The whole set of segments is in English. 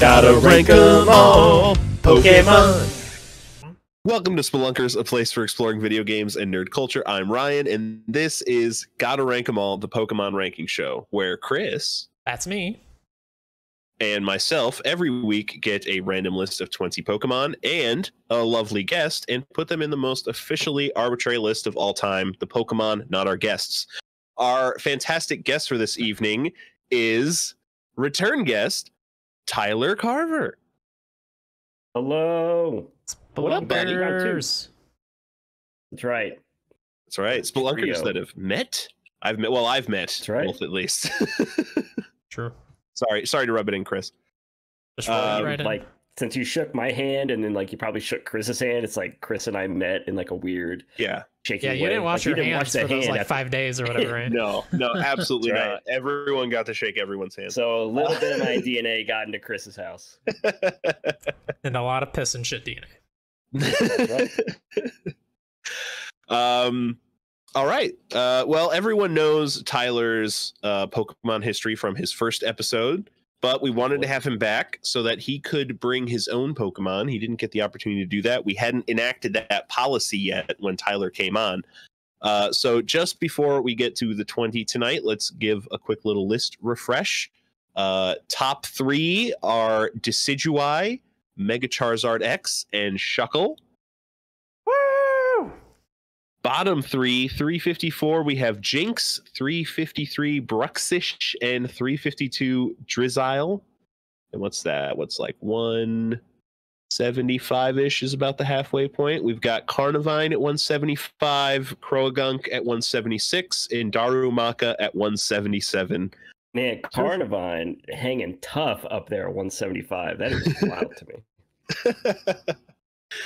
Gotta rank 'em all, Pokémon. Welcome to Spelunkers, a place for exploring video games and nerd culture. I'm Ryan, and this is Gotta Rank 'em All, the Pokemon ranking show, where Chris... That's me. And myself, every week, get a random list of 20 Pokemon and a lovely guest, and put them in the most officially arbitrary list of all time, the Pokemon, not our guests. Our fantastic guest for this evening is return guest, Tyler Carver. Hello. What up, buddy? Spelunkers. That's right. That's right. Spelunkers that have met. I've met That's right. both at least. True. Sorry to rub it in, Chris. Just roll it right in. Like, since you shook my hand and then like you probably shook Chris's hand, it's like Chris and I met in like a weird shaky way. You didn't wash like, your hands for those like 5 days or whatever, right? No, absolutely right. not. Everyone got to shake everyone's hand. So a little bit of my DNA got into Chris's house. And a lot of piss and shit DNA. All right. Well, everyone knows Tyler's Pokemon history from his first episode, but we wanted to have him back so that he could bring his own Pokemon. He didn't get the opportunity to do that. We hadn't enacted that policy yet when Tyler came on. So just before we get to the 20 tonight, let's give a quick little list refresh. Top 3 are Decidueye, Mega Charizard X, and Shuckle. Woo! Bottom 3, 354, we have Jinx, 353 Bruxish, and 352 Drizzile. And what's that? What's like 175-ish is about the halfway point. We've got Carnivine at 175, Croagunk at 176, and Darumaka at 177. Man, Carnivine hanging tough up there at 175. That is wild to me.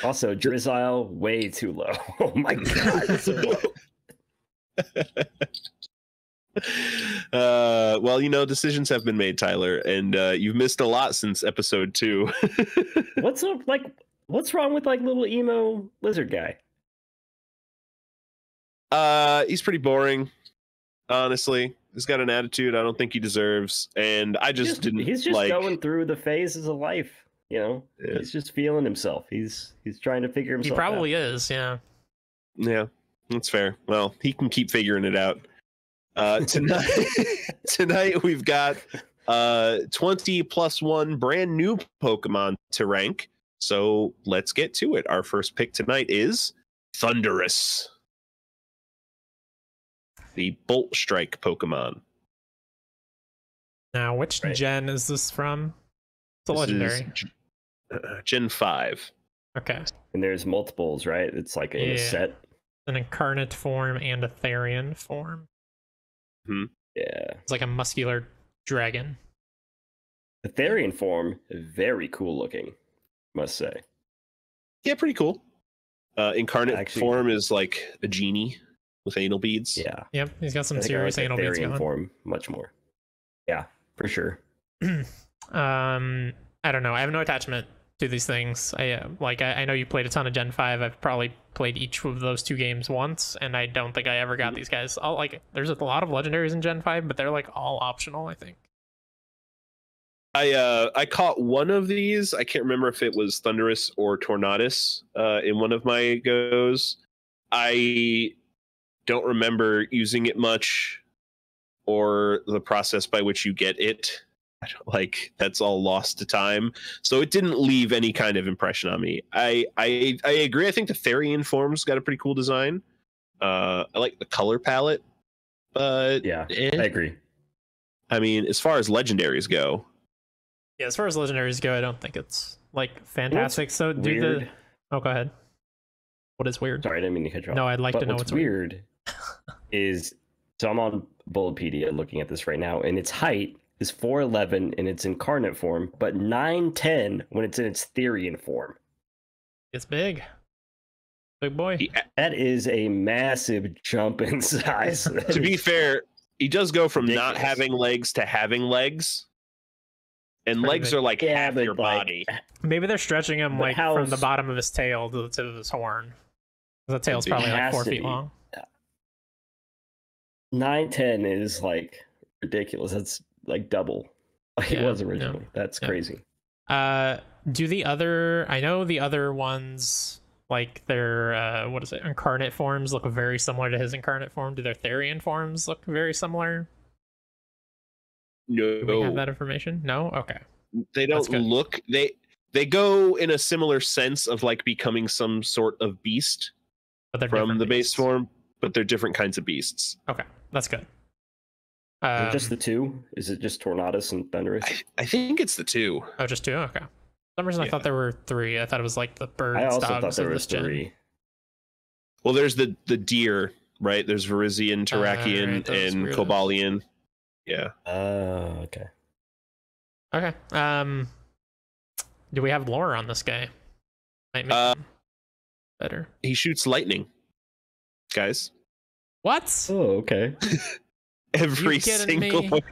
Also, Drizzile way too low. Oh my god, so low. Well, decisions have been made, Tyler, and you've missed a lot since episode 2. What's up? Like, what's wrong with like little emo lizard guy? He's pretty boring, honestly. He's got an attitude I don't think he deserves, and I just didn't. He's just going through the phases of life. He's just feeling himself. He's trying to figure himself out. He probably is, yeah. Yeah, that's fair. Well, he can keep figuring it out. Tonight we've got 20 plus 1 brand new Pokemon to rank. So let's get to it. Our first pick tonight is Thundurus, the Bolt Strike Pokemon. Now, which gen is this from? It's a legendary. Gen 5. Okay. And there's multiples, right? It's like in a set. An incarnate form and a Therian form. Hmm. Yeah. It's like a muscular dragon. The Therian form, very cool looking, must say. Yeah, pretty cool. Incarnate form is like a genie with anal beads. Yeah. Yep, he's got some serious anal beads going. Form much more. Yeah, for sure. I don't know. I have no attachment to these things. I know you played a ton of Gen 5. I've probably played each of those 2 games once, and I don't think I ever got these guys. There's a lot of legendaries in Gen 5, but they're like all optional, I think. I caught one of these. I can't remember if it was Thundurus or Tornadus in one of my goes. I don't remember using it much or the process by which you get it. That's all lost to time, so it didn't leave any kind of impression on me. I agree. I think the Therian form's got a pretty cool design. I like the color palette, but yeah, I agree. I mean, as far as legendaries go, I don't think it's like fantastic. So weird. Oh, go ahead. What is weird? Sorry, I didn't mean to cut you off. No, I'd like to know what's weird. Is so I'm on Bulbapedia looking at this right now, and its height is 4'11" in its incarnate form, but 9'10" when it's in its Therian form. It's big. Big boy. That is a massive jump in size. To be fair, he does go from not having legs to having legs. And legs are like half your body. Maybe they're stretching him from the bottom of his tail to the tip of his horn. The tail's probably like 4 feet long. 9'10" is like ridiculous. That's like double like it was originally. That's crazy. Do the other? I know the other ones, like their what is it? Incarnate forms look very similar to his incarnate form. Do their Therian forms look very similar? No, Do we have that information? No. Okay. they don't look. They go in a similar sense of like becoming some sort of beast from the base form, but they're different kinds of beasts. Okay, that's good. Is it just the two? Is it just Tornadus and Thundurus? I think it's the two. Oh, just two? Okay. For some reason I thought there were three. I thought it was like the birds, I also dogs, thought there and was this gen. three. Well, there's the deer, right? There's Virizian, Terrakian, right, those and weirdos. Cobalion. Yeah. Oh, okay. Okay. Do we have lore on this guy? Might make him better. He shoots lightning, guys. What? Oh, okay. Every You kidding single me?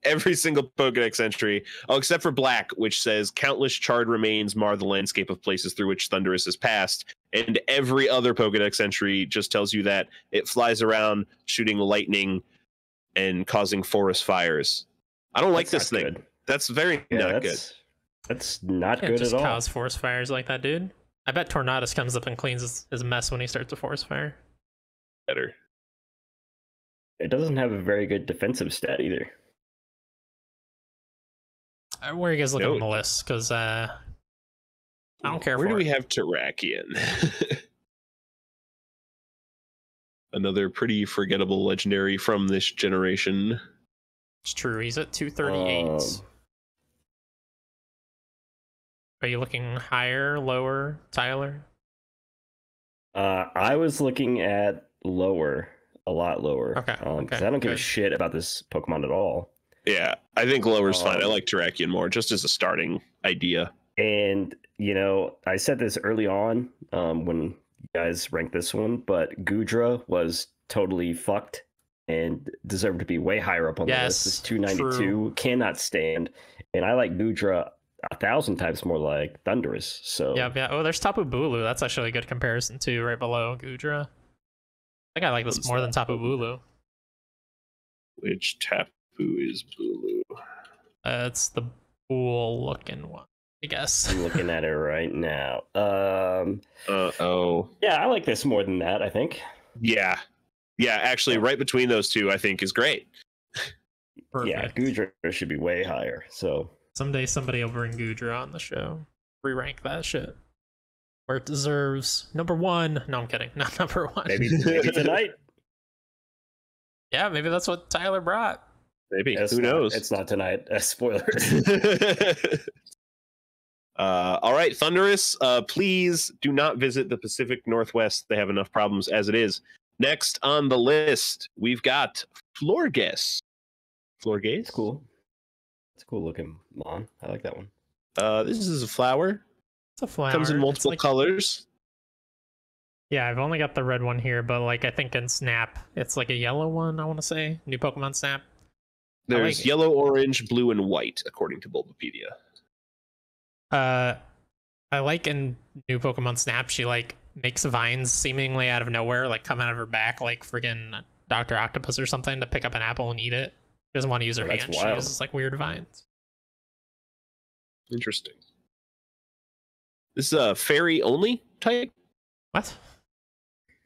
every single Pokedex entry, except for Black, which says countless charred remains mar the landscape of places through which Thundurus has passed. And every other Pokedex entry just tells you that it flies around shooting lightning and causing forest fires. I don't like this thing. Good. That's very not good. That's not Can't good just at all. cause forest fires like that, dude. I bet Tornadus comes up and cleans his mess when he starts a forest fire. Better. It doesn't have a very good defensive stat either. Where are you guys looking No. on the list? Because I don't care Where for do we it. have Terrakian? Another pretty forgettable legendary from this generation. It's true. He's at 238. Are you looking higher, lower, Tyler? I was looking at lower, a lot lower. Okay, Because I don't give a good. shit about this Pokemon at all. Yeah, I think lower's fine. I like Terrakian more, just as a starting idea. And, you know, I said this early on when you guys ranked this one, but Goodra was totally fucked and deserved to be way higher up on the list. It's 292, true. cannot stand. And I like Goodra 1,000 times more like Thundurus. So Yeah. Oh, there's Tapu Bulu. That's actually a good comparison too, right below Goodra. I think I like this What's more that? than Tapu Bulu. Which Tapu is Bulu? It's the cool looking one, I guess. I'm looking at it right now. Oh. Yeah, I like this more than that, I think. Yeah. Yeah, actually, right between those two, I think is great. Yeah, Perfect. Goodra should be way higher. So Someday somebody will bring Goodra on the show. Re-rank that shit. Where it deserves. Number one. No, I'm kidding. Not number one. maybe tonight. Yeah, maybe that's what Tyler brought. Maybe. It's Who not- knows? It's not tonight. Spoilers. All right, Thundurus, please do not visit the Pacific Northwest. They have enough problems as it is. Next on the list, we've got Florges. Florges? It's cool. It's a cool looking Mon. I like that one. This is a flower. It's a flower. Comes in It's multiple like- colors. Yeah, I've only got the red one here, but like I think in Snap, it's like a yellow one, I want to say. New Pokemon Snap. There's like it. yellow, orange, blue, and white, according to Bulbapedia. I like in New Pokemon Snap, she like makes vines seemingly out of nowhere, like come out of her back, like friggin' Dr. Octopus or something, to pick up an apple and eat it. She doesn't want to use her Oh, that's hand. She wild. uses like weird vines. Interesting. This is a fairy only type? What?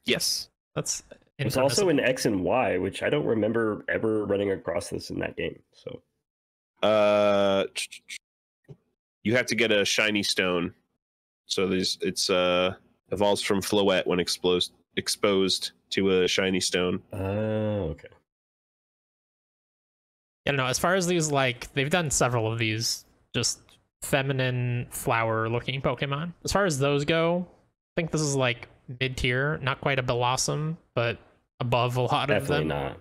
Yes. That's It's also in impermissible. X and Y, which I don't remember ever running across this in that game. So You have to get a shiny stone. So it's evolves from Floette when exposed to a shiny stone. oh, okay. I don't know. As far as these, like, they've done several of these just feminine flower looking Pokemon. As far as those go, I think this is like mid tier, not quite a Blossom, but above a lot of Definitely them. not.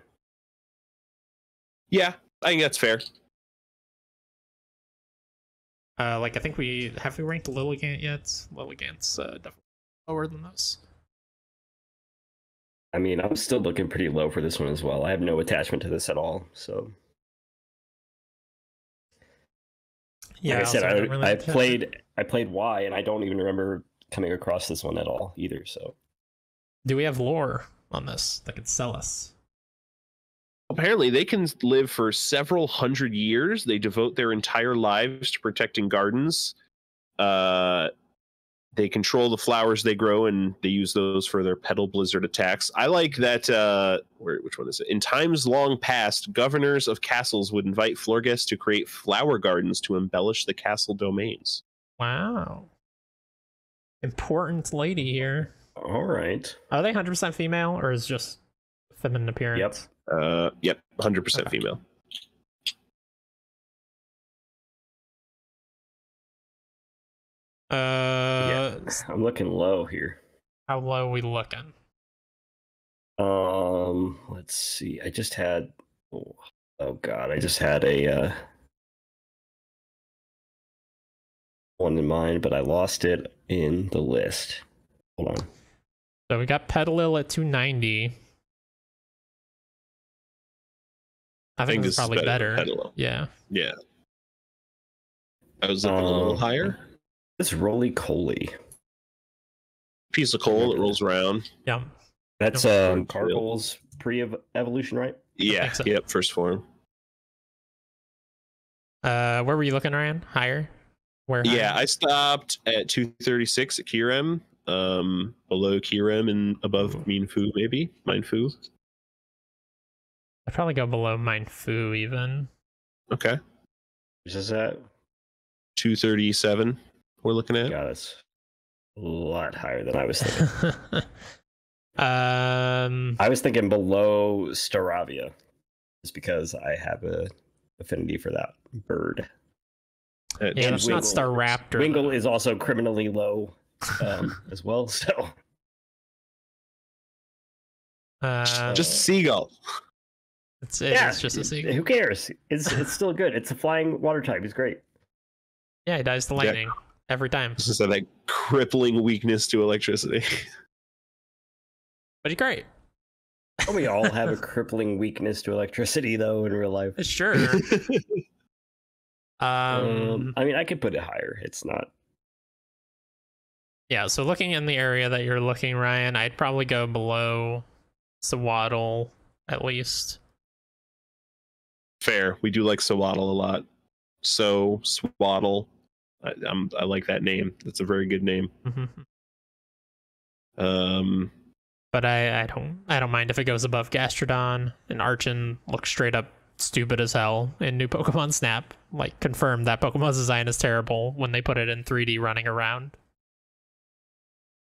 Yeah, I think that's fair. Like I think we ranked Lilligant yet. Lilligant's definitely lower than this. I mean, I'm still looking pretty low for this one as well. I have no attachment to this at all. So Yeah, like I said, also don't really I attach played Y, and I don't even remember coming across this one at all either. So Do we have lore on this that could sell us? Apparently, they can live for several hundred years. They devote their entire lives to protecting gardens. They control the flowers they grow, and they use those for their petal blizzard attacks. I like that. Which one is it? In times long past, governors of castles would invite floor guests to create flower gardens to embellish the castle domains. Wow. Important lady here. All right. Are they 100% female, or is it just feminine appearance? Yep. 100% female. Yeah, I'm looking low here. How low are we looking? Let's see. I just had I just had a one in mind, but I lost it in the list. Hold on. So we got Petalil at 290. I think this is probably better. Yeah. Yeah. I was looking a little higher. This roly-coly. Piece of coal that rolls around. Yeah. That's Carvel's pre-evolution, right? Yeah. So. Yep. First form. Where were you looking, Ryan? Higher? Where? Higher? Yeah, I stopped at 236 at Kirem. Below Kirem and above Minfu, maybe Mindfu. I'd probably go below Mindfu even. Okay. Which is that? 237. We're looking at. God, that's a lot higher than I was thinking. I was thinking below Staravia, just because I have a affinity for that bird. Yeah, that's not Staraptor. Wingull is also criminally low as well. So just a seagull. It's just a seagull. Who cares? It's still good. It's a flying water type. It's great. Yeah, he dies to lightning every time. This is that crippling weakness to electricity. But he's great. We all have a crippling weakness to electricity, though, in real life. Sure. I mean, I could put it higher. It's not. Yeah, so looking in the area that you're looking, Ryan, I'd probably go below Sawaddle, at least. Fair. We do like Sawaddle a lot. So, Swaddle. I like that name. That's a very good name. But I don't mind if it goes above Gastrodon. And Archon looks straight up stupid as hell in new Pokemon Snap. Like, confirmed that Pokemon's design is terrible when they put it in 3D running around.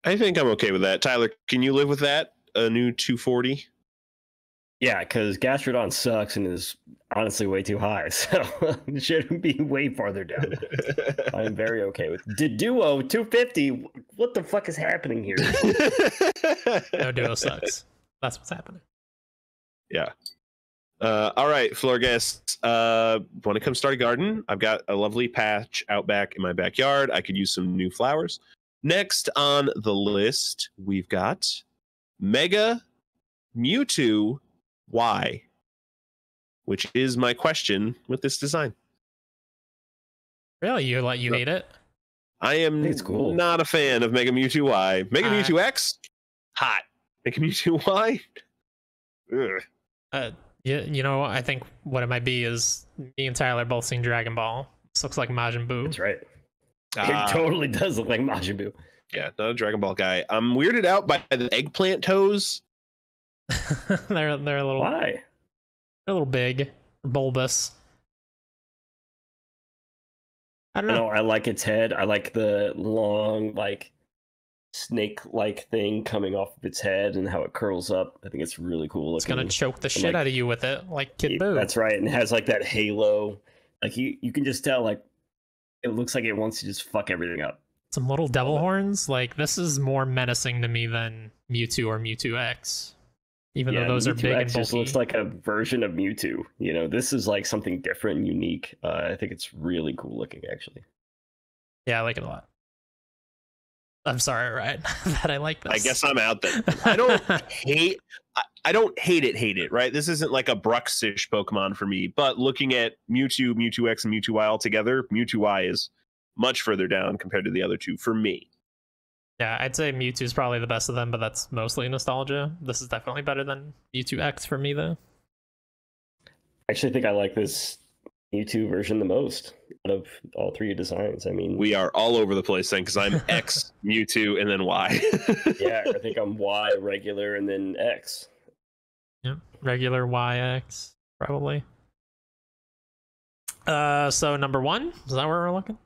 I think I'm okay with that. Tyler, can you live with that? A new 240? Yeah, because Gastrodon sucks and is honestly way too high, so it shouldn't be way farther down. I'm very okay with Duo 250. What the fuck is happening here? No, Duo sucks. That's what's happening. Yeah. All right, floor guests. Want to come start a garden? I've got a lovely patch out back in my backyard. I could use some new flowers. Next on the list, we've got Mega Mewtwo Y, which is my question with this design. Really? You hate it? I am cool. Not a fan of Mega Mewtwo Y. Mega Mewtwo X? Hot. Mega Mewtwo Y? Ugh. You know, I think what it might be is me and Tyler both seen Dragon Ball. This looks like Majin Buu. That's right. It totally does look like Majin Buu. Yeah, not a Dragon Ball guy. I'm weirded out by the eggplant toes. they're a little. Why? They're a little big, bulbous. I don't know. I like its head. I like the long, like snake-like thing coming off of its head and how it curls up. I think it's really cool. It's gonna choke the shit out of you with it, like Kid Buu. That's right, and it has like that halo. Like you can just tell, like it looks like it wants to just fuck everything up. Some little devil horns. Like this is more menacing to me than Mewtwo or Mewtwo X. Even though those Mewtwo are big X and bulky. just looks like a version of Mewtwo. You know, this is like something different and unique. I think it's really cool looking, actually. Yeah, I like it a lot. I'm sorry, Ryan, that I like this. I guess I'm out then. I don't hate. I don't hate it. Right? This isn't like a Bruxish Pokemon for me. But looking at Mewtwo, Mewtwo X, and Mewtwo Y all together, Mewtwo Y is much further down compared to the other two for me. Yeah, I'd say Mewtwo is probably the best of them, but that's mostly nostalgia. This is definitely better than Mewtwo X for me, though. actually think I like this Mewtwo version the most out of all three designs. I mean, We are all over the place then, because I'm X, Mewtwo, and then Y. yeah, I think I'm Y, regular, and then X. Yep, regular YX probably. So number 1, is that where we're looking?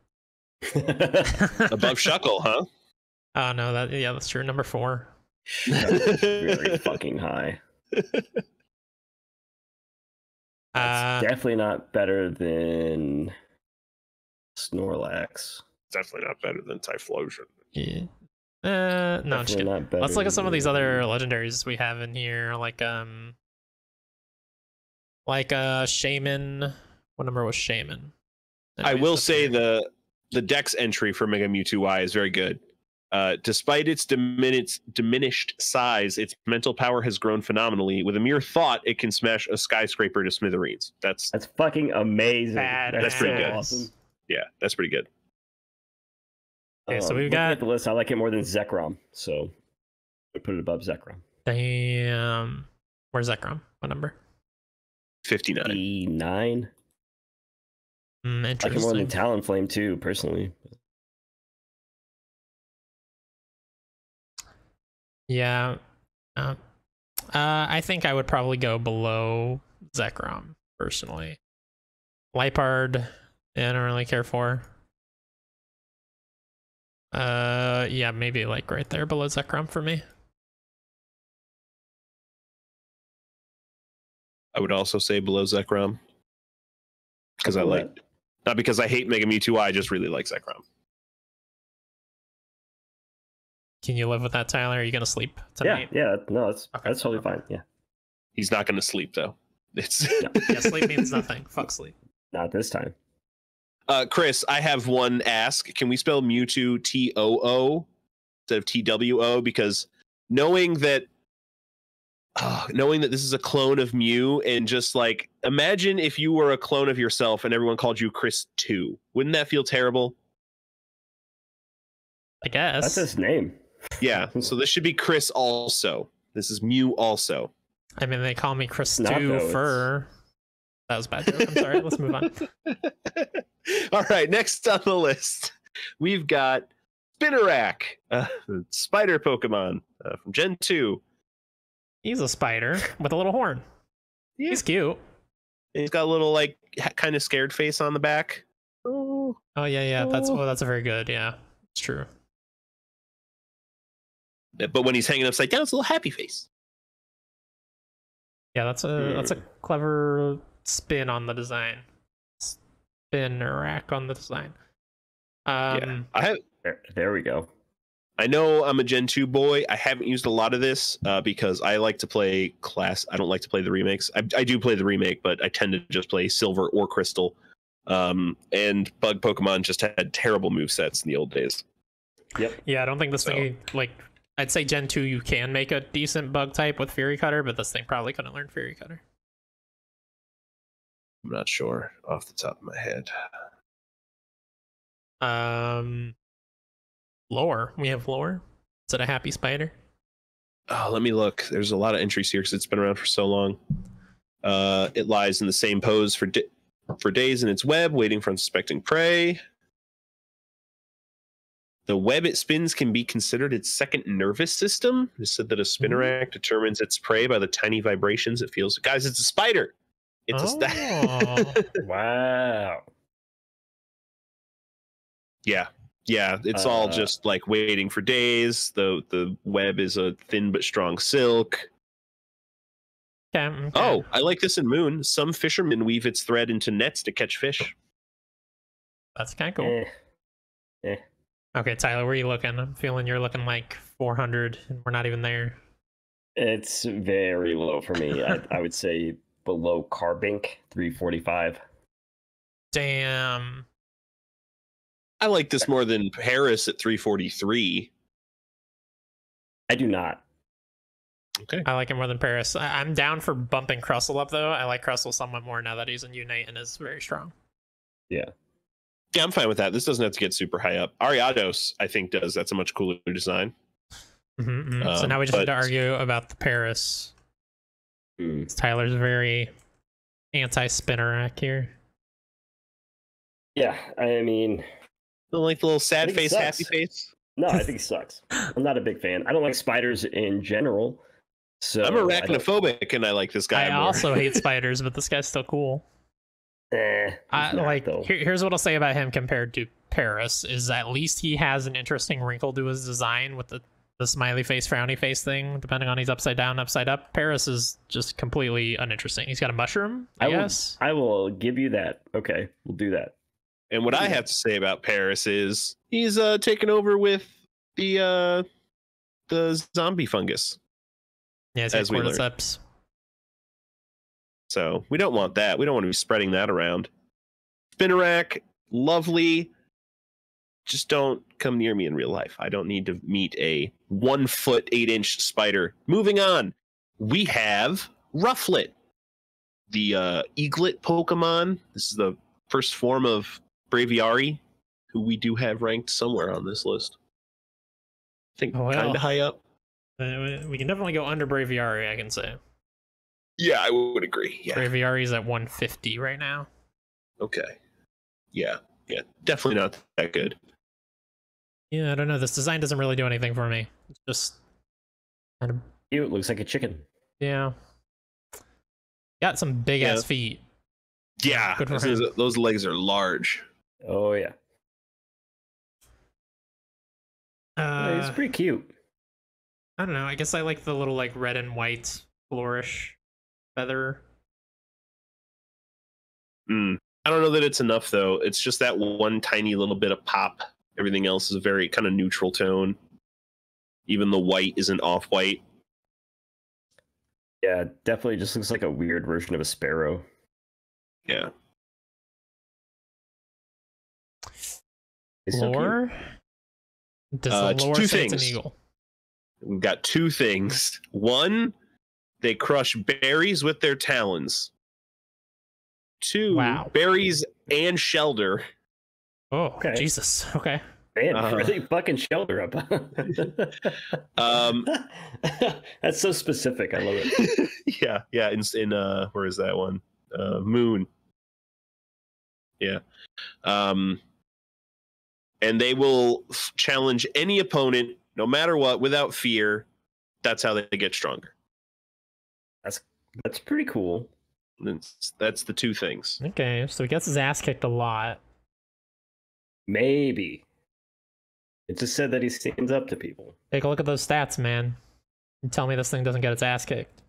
Above Shuckle, huh? Oh no, that's true. Number 4. Very fucking high. That's definitely not better than Snorlax. Definitely not better than Typhlosion. Yeah. No, I'm just kidding. Let's look at some of these other legendaries we have in here, like Shaman. What number was Shaman? I will say the Dex entry for Mega Mewtwo Y is very good. Despite its diminished size, its mental power has grown phenomenally. With a mere thought, it can smash a skyscraper to smithereens. That's fucking amazing. That's pretty good. Awesome. Yeah, that's pretty good. Okay, so we've looking got at the list. I like it more than Zekrom, so I put it above Zekrom. Damn. Where's Zekrom? What number? 59. 59. I like it more than Interesting. Talonflame too, personally. Yeah. I think I would probably go below Zekrom, personally. Lipard, I don't really care for. Yeah, maybe like right there below Zekrom for me. I would also say below Zekrom. Because I like, not because I hate Mega Mewtwo Y, I just really like Zekrom. Can you live with that, Tyler? Are you gonna sleep tonight? Yeah, no, that's totally fine. Yeah. He's not going to sleep though. It's Yeah, sleep means nothing. Fuck sleep. Not this time. Chris, I have one ask. Can we spell Mewtwo T-O-O instead of T-W-O? Because knowing that this is a clone of Mew, and just like imagine if you were a clone of yourself and everyone called you Chris 2. Wouldn't that feel terrible? I guess. That's his name. Yeah, so this should be Chris also. This is Mew also. I mean, they call me Chris Not 2 though, for... That was a bad joke. I'm sorry. Let's move on. All right, next on the list, we've got Spinarak, spider Pokemon from Gen 2. He's a spider with a little horn. Yeah. He's cute. He's got a little, like, kind of scared face on the back. Oh, Yeah. That's a very good. Yeah, it's true. but when he's hanging upside down, it's a little happy face. Yeah, that's a clever spin on the design. Spin or rack on the design. Yeah, There we go. I know I'm a Gen 2 boy. I haven't used a lot of this because I like to play class. I don't like to play the remakes. I do play the remake, but I tend to just play Silver or Crystal. And Bug Pokemon just had terrible movesets in the old days. Yep. Yeah, I don't think this thing, like, I'd say Gen 2 you can make a decent bug type with Fury Cutter, but this thing probably couldn't learn Fury Cutter. I'm not sure off the top of my head. Lore. We have lore. Is it a happy spider? Oh, let me look. There's a lot of entries here because it's been around for so long. It lies in the same pose for days in its web, waiting for unsuspecting prey. The web it spins can be considered its second nervous system. It said that a Spinarak determines its prey by the tiny vibrations it feels. Guys, it's a spider. It's a Wow. Yeah. It's all just like waiting for days. The web is a thin but strong silk. Okay. Oh, I like this in Moon. Some fishermen weave its thread into nets to catch fish. That's kind of cool. Okay, Tyler, where are you looking? I'm feeling you're looking like 400, and we're not even there. It's very low for me. I would say below Carbink, 345. Damn. I like this more than Paris at 343. I do not. Okay. I like it more than Paris. I'm down for bumping Crustle up, though. I like Crustle somewhat more now that he's in Unite and is very strong. Yeah. Yeah, I'm fine with that. This doesn't have to get super high up. Ariados, I think, does. That's a much cooler design. So now we just need to argue about the Paris. Tyler's very anti-Spinnerack here. Yeah, I mean, Don't like the little sad think it face, sucks. happy face. no, I think it sucks. I'm not a big fan. I don't like spiders in general. So I'm arachnophobic, and I like this guy I more. also hate spiders, but this guy's still cool. Here's what I'll say about him compared to Paris is at least he has an interesting wrinkle to his design with the smiley face, frowny face thing, depending on he's upside down, upside up. Paris is just completely uninteresting. He's got a mushroom, I guess. I will give you that. Okay, we'll do that. And what I have to say about Paris is he's taken over with the zombie fungus. Yeah, as we learned. cordyceps. So we don't want that. We don't want to be spreading that around. Spinnerack, lovely. Just don't come near me in real life. I don't need to meet a 1 foot 8 inch spider. Moving on, we have Rufflet, the eaglet Pokemon. This is the first form of Braviary, who we do have ranked somewhere on this list. I think kind of high up. We can definitely go under Braviary, I can say. Yeah, I would agree. Yeah. Braviary's at 150 right now. Okay. Yeah, definitely not that good. Yeah, I don't know. This design doesn't really do anything for me. It's just kind of It looks like a chicken. yeah. Got some big ass feet. Yeah, Good for him. those legs are large. Oh yeah. It's pretty cute. I don't know. I guess I like the little like red and white flourish feather. I don't know that it's enough though. It's just that one tiny little bit of pop. Everything else is a very kind of neutral tone. Even the white isn't off-white. Yeah, definitely just looks like a weird version of a sparrow. Yeah. It's so Lore? Does the lore two say it's things. an eagle? We've got two things. One, they crush berries with their talons. Two, Wow. berries and shelter. Oh, Okay. Jesus. Okay. Man, really fucking shelter up. That's so specific. I love it. yeah. In where is that one? Moon. Yeah. And they will challenge any opponent, no matter what, without fear. That's how they get stronger. That's pretty cool. That's the two things. Okay, so he gets his ass kicked a lot. Maybe. It just said that he stands up to people. Take a look at those stats, man. And tell me this thing doesn't get its ass kicked.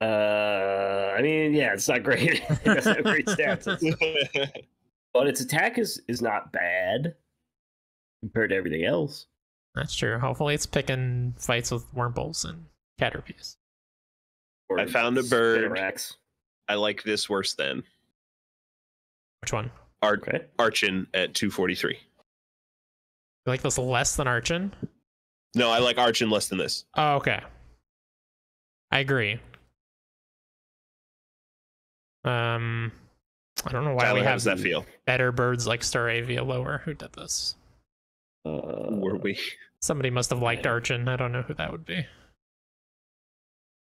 I mean, yeah, it's not great. It doesn't have great stats. But its attack is not bad compared to everything else. That's true. Hopefully it's picking fights with Wurmples and Caterpies. Or I found a bird. Spinnerax. I like this worse than Which one? Okay. Archon at 243. You like this less than Archon? No, I like Archon less than this. Oh, okay. I agree. I don't know why Tyler, we how have does that feel? better birds like Staravia lower. Who did this? Were we? Somebody must have liked Archon. I don't know who that would be.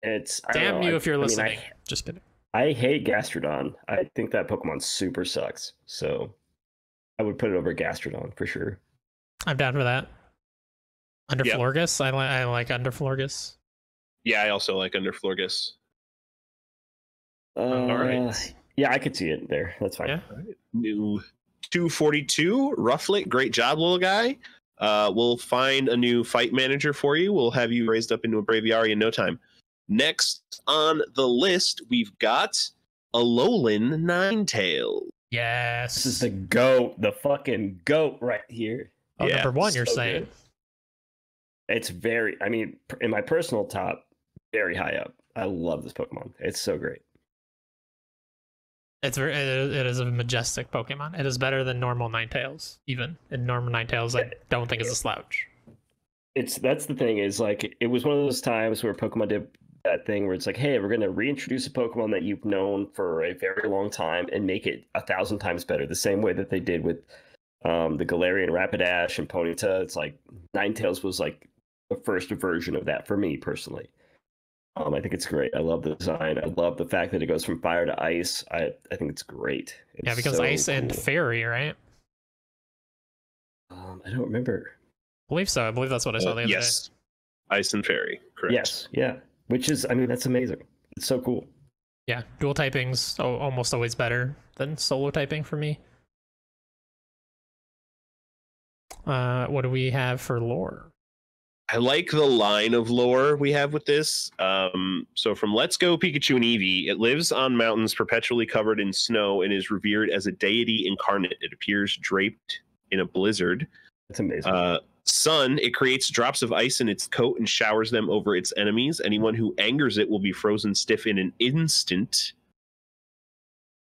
I don't Damn know. you if you're I mean, listening. Just kidding. I hate Gastrodon. I think that Pokemon super sucks. So I would put it over Gastrodon for sure. I'm down for that. Yep. Underflorgus? I like Underflorgus. Yeah, I also like Underflorgus. All right. Yeah, I could see it there. That's fine. Yeah. New 242, Rufflet. Great job, little guy. We'll find a new fight manager for you. We'll have you raised up into a Braviary in no time. Next on the list, we've got Alolan Ninetales. Yes. This is the GOAT, the fucking GOAT right here. Oh, Yeah, number one, you're so saying. good. It's very, I mean, in my personal top, very high up. I love this Pokemon. It's so great. It is a majestic Pokemon. It is better than normal Ninetales, even. And normal Ninetales, I don't think is a slouch. That's the thing is like, it was one of those times where Pokemon did that thing where it's like, hey, we're going to reintroduce a Pokemon that you've known for a very long time and make it 1,000 times better. The same way that they did with the Galarian Rapidash and Ponyta. It's like Ninetales was like the first version of that for me personally. I think it's great. I love the design. I love the fact that it goes from fire to ice. I think it's great. It's yeah, because so ice and cool. fairy, right? I don't remember. I believe so. I believe that's what I saw the other Yes, ice and fairy. Correct. Yes, yeah. Which is, I mean, that's amazing. It's so cool. day. Yeah, dual typing's almost always better than solo typing for me. What do we have for lore? I like the line of lore we have with this. So from Let's Go Pikachu and Eevee, it lives on mountains perpetually covered in snow and is revered as a deity incarnate. It appears draped in a blizzard. It's amazing. Sun, it creates drops of ice in its coat and showers them over its enemies. Anyone who angers it will be frozen stiff in an instant.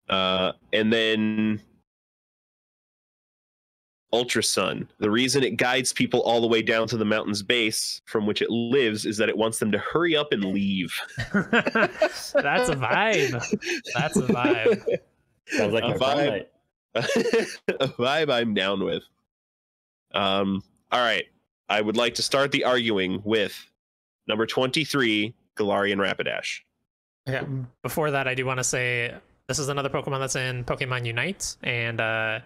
And then Ultra Sun. The reason it guides people all the way down to the mountain's base from which it lives is that it wants them to hurry up and leave. That's a vibe. That's a vibe. Sounds like a my vibe. A vibe I'm down with. All right. I would like to start the arguing with number 23, Galarian Rapidash. Yeah. Before that, I do want to say this is another Pokemon that's in Pokemon Unite, and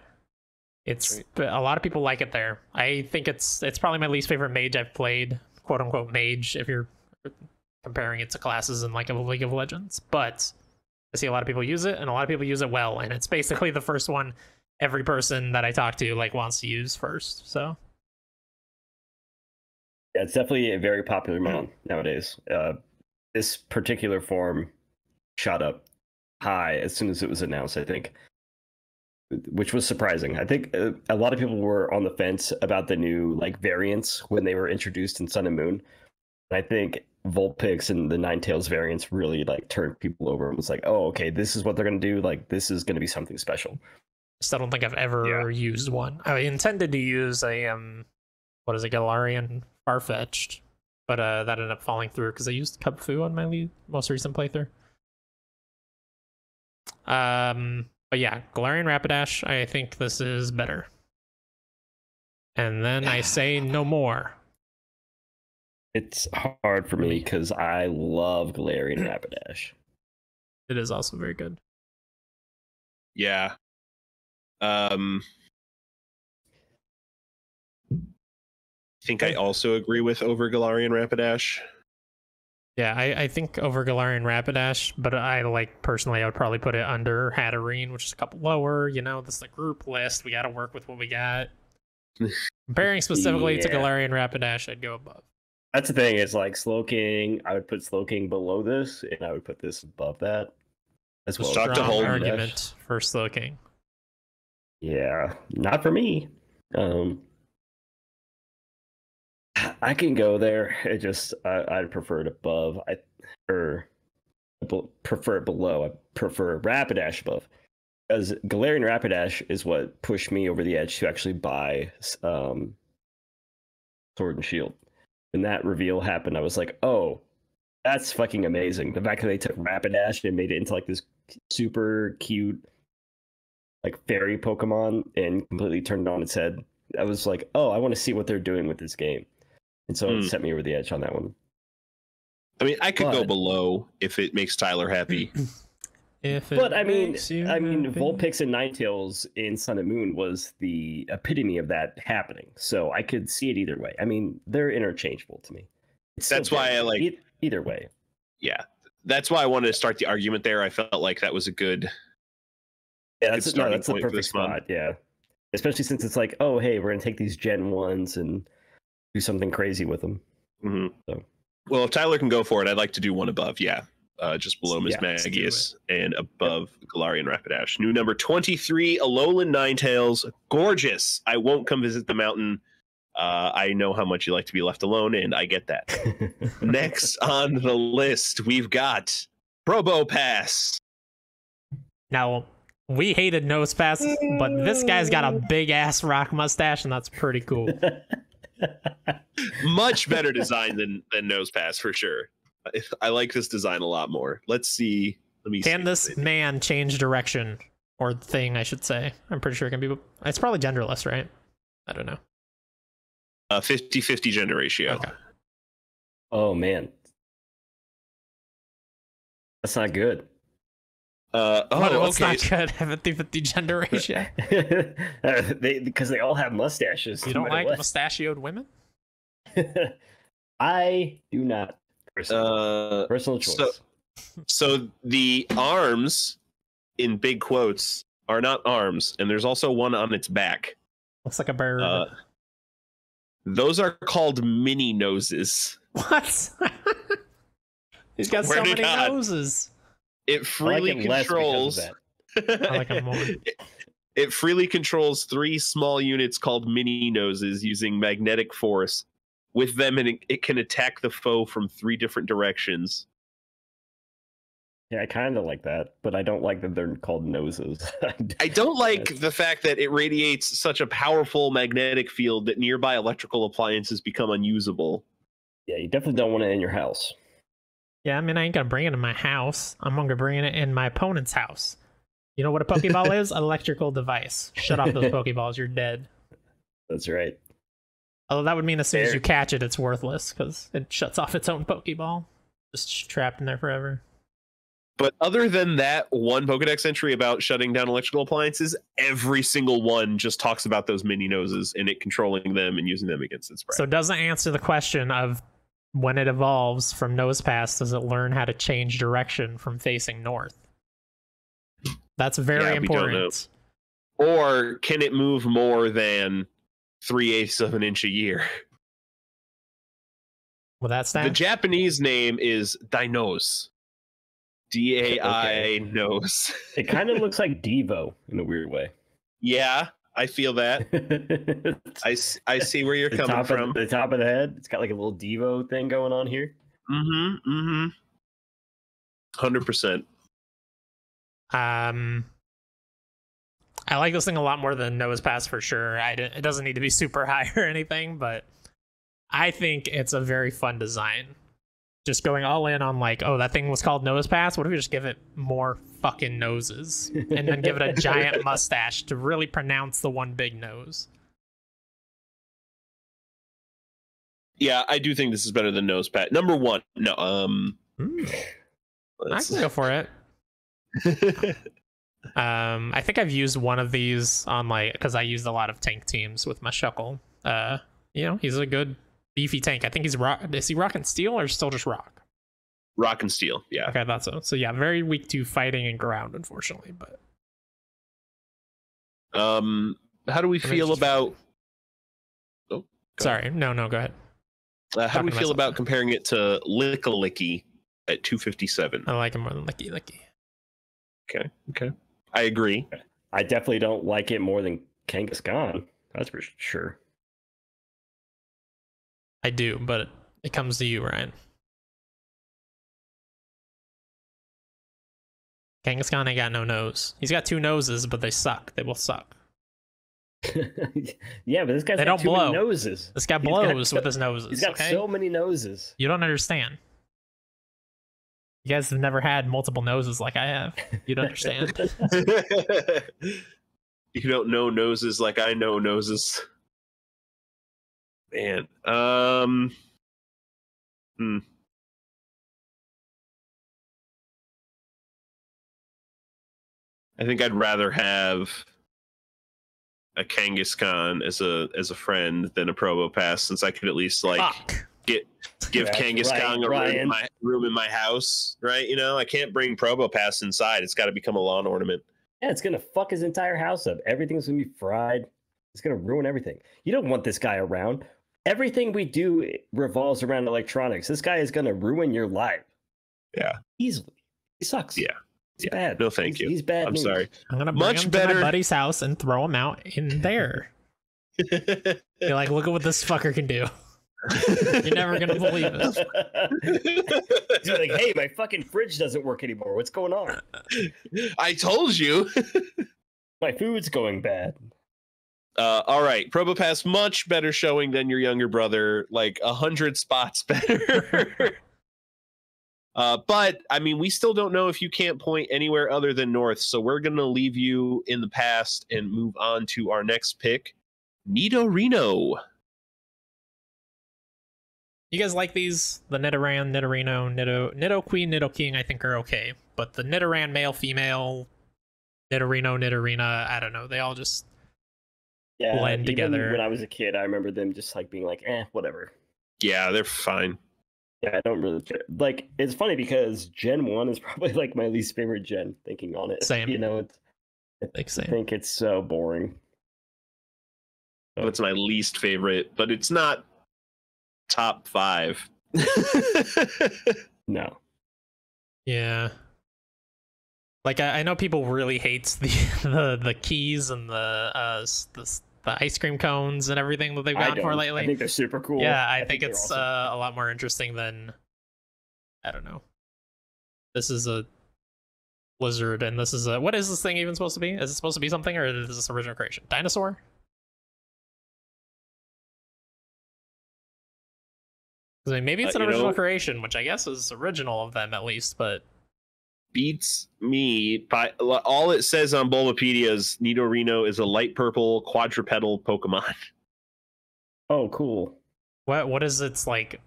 it's a lot of people like it there. I think it's probably my least favorite mage I've played, quote unquote mage, if you're comparing it to classes in like a League of Legends. But I see a lot of people use it, and a lot of people use it well, and it's basically the first one every person that I talk to like wants to use first. So yeah, it's definitely a very popular mon nowadays. This particular form shot up high as soon as it was announced, I think, which was surprising. I think a lot of people were on the fence about the new like variants when they were introduced in Sun and Moon. And I think Vulpix and the Ninetales variants really like turned people over and was like, oh, okay, this is what they're gonna do. Like, this is gonna be something special. I don't think I've ever used one. I intended to use a what is it, Galarian Farfetch'd, but that ended up falling through because I used Cubfu on my most recent playthrough. But yeah, Galarian Rapidash, I think this is better. And then I say no more. It's hard for me because I love Galarian Rapidash. It is also very good. Yeah. I think I also agree with over Galarian Rapidash. Yeah, I think over Galarian Rapidash, but I like personally I would probably put it under Hatterene, which is a couple lower. You know, this is the group list. We got to work with what we got. Comparing specifically to Galarian Rapidash, I'd go above. That's the thing. It's like Slowking. I would put Slowking below this, and I would put this above that as well. Strong argument for Slowking. Yeah, not for me. I can go there. It just I'd prefer it above. I prefer it below. I prefer Rapidash above, because Galarian Rapidash is what pushed me over the edge to actually buy Sword and Shield. When that reveal happened, I was like, oh, that's fucking amazing. The fact that they took Rapidash and made it into like this super cute like fairy Pokemon and completely turned it on its head. I was like, oh, I want to see what they're doing with this game. And so it set me over the edge on that one. I mean, I could go below if it makes Tyler happy. Vulpix and Ninetales in Sun and Moon was the epitome of that happening. So I could see it either way. I mean, they're interchangeable to me. That's why I like either way. Yeah, that's why I wanted to start the argument there. I felt like that was a good. Yeah, that's the perfect spot. Yeah, especially since it's like, oh, hey, we're gonna take these Gen 1s and do something crazy with them. Mm-hmm. So. Well, if Tyler can go for it, I'd like to do one above. Yeah. Just below Miss Magius and above Galarian Rapidash. New number 23, Alolan Ninetales. Gorgeous. I won't come visit the mountain. I know how much you like to be left alone, and I get that. Next on the list, we've got Probopass. Now, we hated Nosepass, but this guy's got a big-ass rock mustache, and that's pretty cool. Much better design than Nosepass, for sure. I like this design a lot more. Let's see. Can this man change direction? Or thing, I should say. I'm pretty sure it can be. It's probably genderless, right? I don't know. 50-50 gender ratio. Okay. Oh, man. That's not good. What's okay. not good? 50-50 gender ratio. Because they all have mustaches. You don't like mustachioed women? I do not. Personal choice. So the arms, in big quotes, are not arms, and there's also one on its back. Looks like a bird. Those are called mini noses. What? He's got so many noses. It freely controls. I like him more. It freely controls 3 small units called mini noses using magnetic force. With them, it can attack the foe from 3 different directions. Yeah, I kind of like that, but I don't like that they're called noses. I don't like the fact that it radiates such a powerful magnetic field that nearby electrical appliances become unusable. Yeah, you definitely don't want it in your house. Yeah, I mean, I ain't gonna bring it in my house. I'm gonna bring it in my opponent's house. You know what a Pokeball is? Electrical device. Shut off those Pokeballs, you're dead. That's right. Although that would mean as soon as you catch it, it's worthless, because it shuts off its own Pokeball. Just trapped in there forever. But other than that one Pokedex entry about shutting down electrical appliances, every single one just talks about those mini noses and it controlling them and using them against its prey. So it doesn't answer the question of when it evolves from Nosepass, does it learn how to change direction from facing north? That's very important. Or can it move more than 3/8 of an inch a year? Well, that's that. The Japanese name is Dainos. D-A-I nose. It kind of looks like Devo in a weird way. Yeah, I feel that. I see where you're coming from. The top of the head, it's got like a little Devo thing going on here. 100%. I like this thing a lot more than Nosepass for sure. It doesn't need to be super high or anything, but I think it's a very fun design. Just going all in on like, oh, that thing was called Nosepass. What if we just give it more fucking noses and then give it a giant mustache to really pronounce the one big nose? Yeah, I do think this is better than Nosepass. Number 1, no. I can go for it. I think I've used one of these on because I used a lot of tank teams with my Shuckle. You know, he's a good beefy tank. I think he's is he rock and steel or still just rock? Rock and steel, yeah. Okay, I thought so. So yeah, very weak to fighting and ground, unfortunately. But how do we feel about? Oh, sorry, no, go ahead. How do we feel about comparing it to Lickalicky at 257? I like him more than Licky. Okay, I agree. I definitely don't like it more than Kangaskhan. That's for sure. I do, but it comes to you, Ryan. Kangaskhan ain't got no nose. He's got 2 noses, but they suck. They will suck. Yeah, but this guy's got too many noses. This guy blows with his noses. He's got so many noses. You don't understand. You guys have never had multiple noses like I have. You don't understand. You don't know noses like I know noses. Man. I think I'd rather have a Kangaskhan as a friend than a Probopass, since I could at least give Kangaskhan a room in my house, right? You know, I can't bring Probopass inside. It's got to become a lawn ornament. Yeah, it's gonna fuck his entire house up. Everything's gonna be fried. It's gonna ruin everything. You don't want this guy around. Everything we do revolves around electronics. This guy is gonna ruin your life. Yeah, easily. He sucks. Yeah, he's bad. No, thank you. He's bad. I'm sorry. I'm gonna bring him to my buddy's house and throw him out in there. You're like, look at what this fucker can do. You're never gonna believe it. He's like, hey, my fucking fridge doesn't work anymore. What's going on? I told you. My food's going bad. All right, Probopass, much better showing than your younger brother, like 100 spots better. But I mean, we still don't know if you can't point anywhere other than north, so we're gonna leave you in the past and move on to our next pick, Nidorino. You guys like these? The Nidoran, Nidorino, Nidoqueen, Nidoking, I think are okay. But the Nidoran male, female, Nidorino, Nidorina, I don't know. They all just blend together. When I was a kid, I remember them just like being like, whatever. Yeah, they're fine. Yeah, I don't really care. Like, it's funny because Gen 1 is probably like my least favorite gen, thinking on it. Same. You know, I think it's so boring. But it's my least favorite, but it's not top 5. No. Yeah. Like I know people really hates the keys and the ice cream cones and everything that they've gone for lately. I think they're super cool. Yeah, I think it's awesome. A lot more interesting than, I don't know. This is a lizard, and this is a, what is this thing even supposed to be? Is it supposed to be something, or is this original creation? Dinosaur? I mean, maybe it's an original creation, which I guess is original of them at least, but beats me by all it says on Bulbapedia is Nidorino is a light purple quadrupedal Pokemon. Oh, cool. What is its like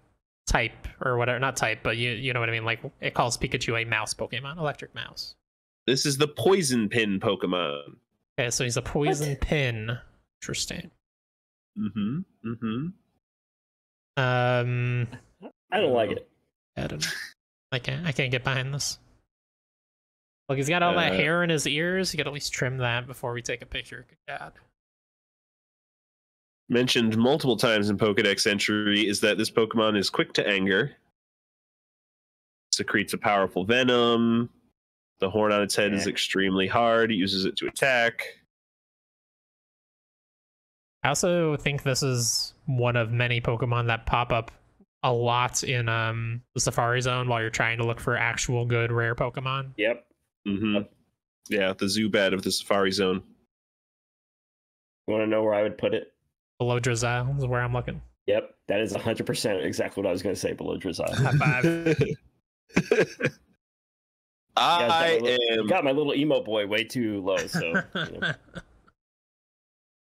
type or whatever? Not type, but you know what I mean. Like it calls Pikachu a mouse Pokemon, electric mouse. This is the poison pin Pokemon. Okay, so he's a poison pin. Interesting. Mm-hmm. Mm-hmm. I don't like it. I don't know. I can't get behind this. Look, he's got all that hair in his ears. You gotta at least trim that before we take a picture. Good God. Mentioned multiple times in Pokedex entry is that this Pokemon is quick to anger. Secretes a powerful venom. The horn on its head is extremely hard. It uses it to attack. I also think this is one of many Pokemon that pop up a lot in the Safari Zone while you're trying to look for actual good rare Pokemon. Yep. Mm-hmm. Yeah, the Zubat of the Safari Zone. You want to know where I would put it? Below Drizzile is where I'm looking. Yep, that is 100% exactly what I was going to say. Below Drizzile. High five. You got my little emo boy way too low, so. You know.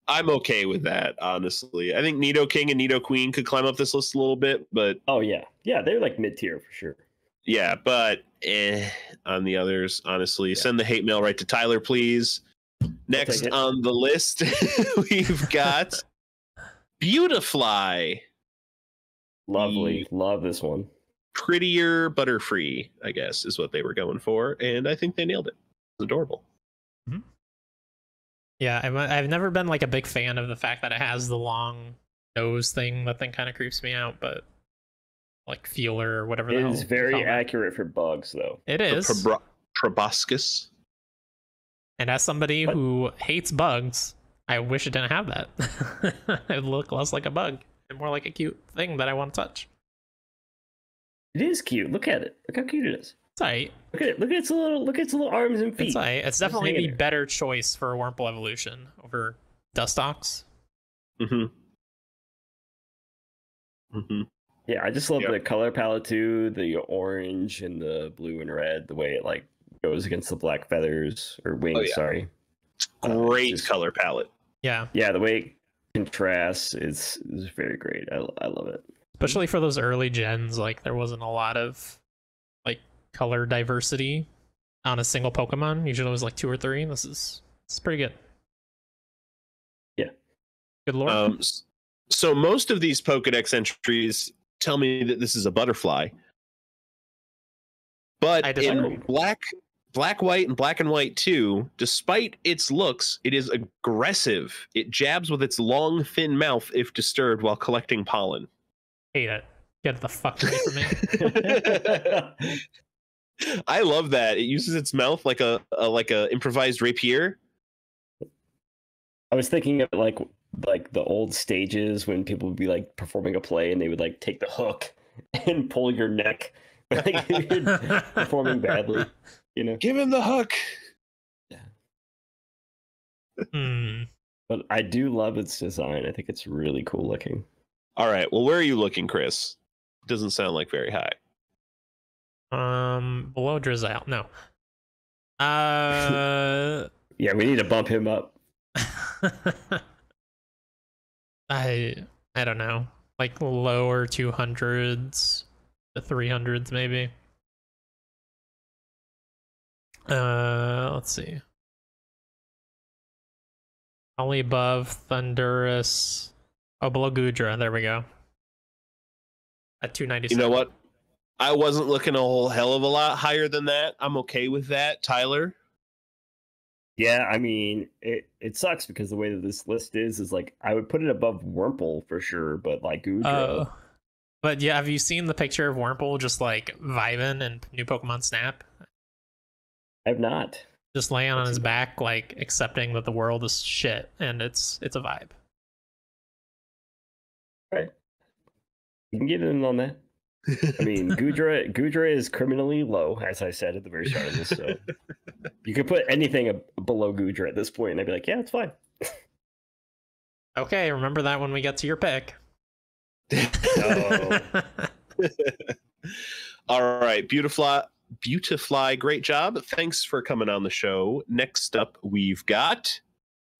I'm okay with that, honestly. I think Nidoking and Nidoqueen could climb up this list a little bit, but oh yeah, they're like mid tier for sure. Yeah, but on the others, honestly, send the hate mail right to Tyler, please. Next on the list, we've got Beautifly. Lovely, love this one. Prettier Butterfree, I guess, is what they were going for, and I think they nailed it. It's adorable. Mm-hmm. Yeah, I've never been like a big fan of the fact that it has the long nose thing. That thing kind of creeps me out, but like feeler or whatever. It is very accurate for bugs, though. It is. Proboscis. And as somebody who hates bugs, I wish it didn't have that. It would look less like a bug and more like a cute thing that I want to touch. It is cute. Look at it. Look how cute it is. It's alright. Look at it. Look at its little arms and feet. It's alright. It's definitely the better choice for a Wurmple evolution over Dustox. Mm-hmm. Mm-hmm. Yeah, I just love the color palette too. The orange and the blue and red. The way it like goes against the black feathers or wings. Sorry. Great color palette. Yeah. Yeah, the way it contrasts is very great. I love it. Especially for those early gens, like there wasn't a lot of like color diversity on a single Pokemon. Usually it was like 2 or 3. It's pretty good. Yeah. Good lore. So most of these Pokedex entries tell me that this is a butterfly. But in black, white, and black and white too, despite its looks, it is aggressive. It jabs with its long, thin mouth if disturbed while collecting pollen. Hate it. Get the fuck away from me. I love that. It uses its mouth like a improvised rapier. I was thinking of like the old stages when people would be like performing a play and they would like take the hook and pull your neck. Like performing badly, you know. Give him the hook. Yeah. But I do love its design. I think it's really cool looking. All right. Well, where are you looking, Chris? Doesn't sound like very high. Below Drizzile. No. Yeah, we need to bump him up. I don't know. like lower 200s to 300s maybe. Let's see. Only above Thundurus. Oh, below Gudra. There we go. At 297. You know what? I wasn't looking a whole hell of a lot higher than that. I'm okay with that, Tyler. Yeah, I mean, it sucks because the way that this list is like I would put it above Wurmple for sure, but like Gudra. But yeah, have you seen the picture of Wurmple just like vibing in new Pokemon Snap? I have not. Just laying on his back, like accepting that the world is shit, and it's a vibe. Right. You can get in on that. I mean, Gudra is criminally low, as I said at the very start of this. So you could put anything below Gudra at this point, and I'd be like, yeah, it's fine. Okay, remember that when we get to your pick. Oh. All right, Beautifly, great job. Thanks for coming on the show. Next up, we've got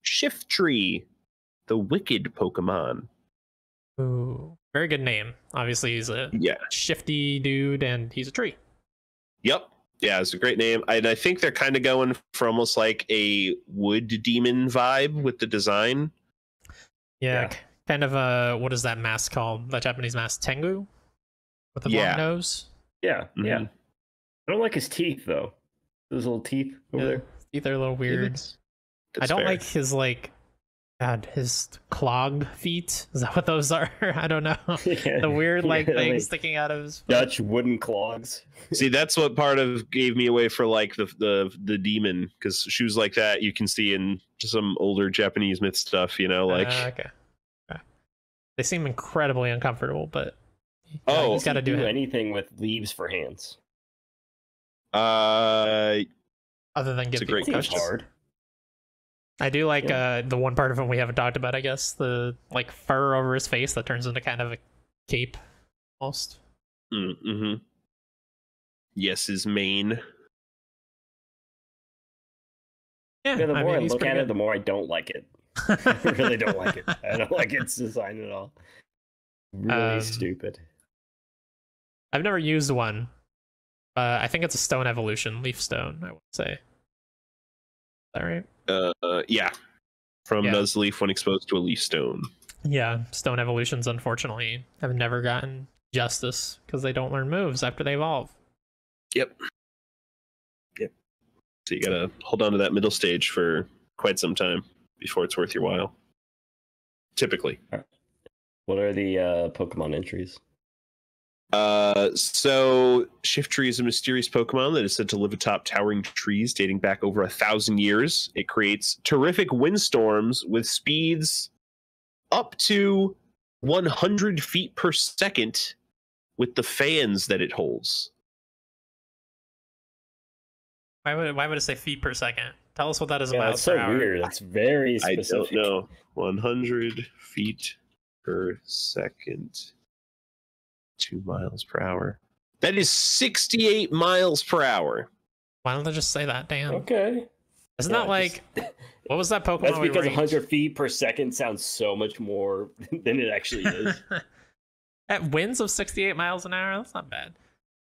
Shiftry, the wicked Pokemon. Ooh, very good name. Obviously, he's a shifty dude, and he's a tree. Yep. Yeah, it's a great name. I think they're kind of going for almost like a wood demon vibe with the design. Yeah. Kind of a, what is that mask called? That Japanese mask, Tengu? With the long nose? Yeah, yeah. I don't like his teeth, though. Those little teeth over there. Teeth are a little weird. I don't like his, like, God, his clogged feet. Is that what those are? I don't know. The weird, like, things sticking out of his foot. Dutch wooden clogs. See, that's what part of gave me away for, like, the demon, because shoes like that you can see in some older Japanese myth stuff, you know, like... Okay. They seem incredibly uncomfortable, but he's got to do anything with leaves for hands. Other than give people cushions. Hard. I do like the one part of him we haven't talked about, I guess, the like fur over his face that turns into kind of a cape, almost. Mm-hmm. Yes, his mane. Yeah, the more I look at it, the more I don't like it. I really don't like it. I don't like its design at all. Really stupid. I've never used one. I think it's a stone evolution, leaf stone, I would say. Is that right? Yeah. From Nuzleaf when exposed to a leaf stone. Yeah, stone evolutions, unfortunately, have never gotten justice because they don't learn moves after they evolve. Yep. So you gotta hold on to that middle stage for quite some time before it's worth your while. Typically. What are the Pokemon entries? So Shiftry is a mysterious Pokemon that is said to live atop towering trees dating back over 1,000 years. It creates terrific windstorms with speeds up to 100 feet per second with the fans that it holds. Why would it say feet per second? Tell us what that is about. It's so weird. That's very specific. I don't know. 100 feet per second. 2 miles per hour. That is 68 miles per hour. Why don't they just say that? Damn. Okay. Isn't that like... What was that Pokemon? That's because 100 feet per second sounds so much more than it actually is. At winds of 68 miles an hour? That's not bad.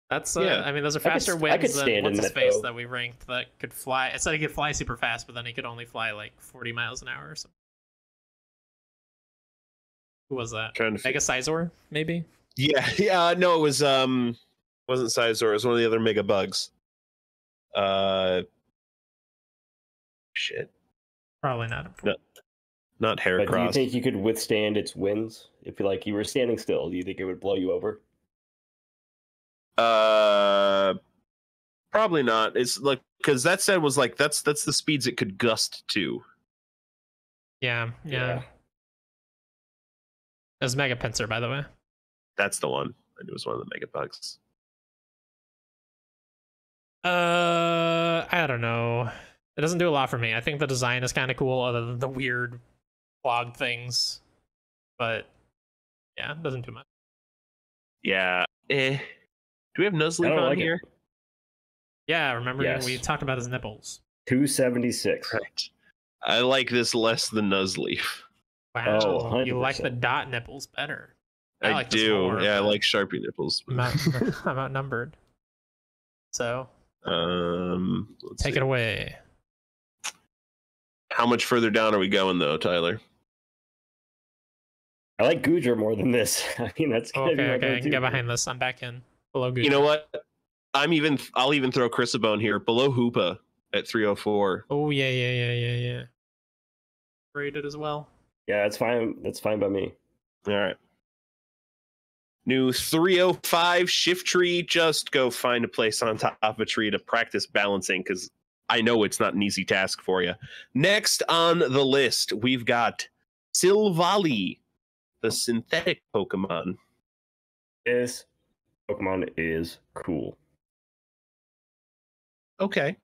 That's I mean, those are faster winds than what's his face that we ranked that could fly. It said he could fly super fast, but then he could only fly like 40 miles an hour or something. Who was that? Mega Sizor, maybe? Yeah. No, it was wasn't Sizor. It was one of the other Mega Bugs. Shit. Probably not. No, not Heracross. But do you think you could withstand its winds? If you were standing still, do you think it would blow you over? Probably not. It's like because that said was like that's the speeds it could gust to. Yeah. It was Mega Pinsir, by the way. That's the one. It was one of the Mega Bugs. I don't know. It doesn't do a lot for me. I think the design is kind of cool, other than the weird clog things. But yeah, it doesn't do much. Yeah. Do we have Nuzleaf on here? Yeah, remember we talked about his nipples. 276. Right. I like this less than Nuzleaf. Wow, you like the dot nipples better. I like this do. more, Yeah, I but like Sharpie nipples. I'm, I'm outnumbered. So let's take see. it away. How much further down are we going though, Tyler? I like Goodra more than this. I mean, that's gonna be my Okay, I can go-to. get behind this. I'm back in below Goodra. You know what? I'll even throw Chrysabone here below Hoopa at 304. Oh yeah. Rated as well. Yeah, that's fine. That's fine by me. All right. New 305 Shift Tree. Just go find a place on top of a tree to practice balancing, because I know it's not an easy task for you. Next on the list, we've got Silvally, the synthetic Pokemon. This Pokemon is cool. Okay.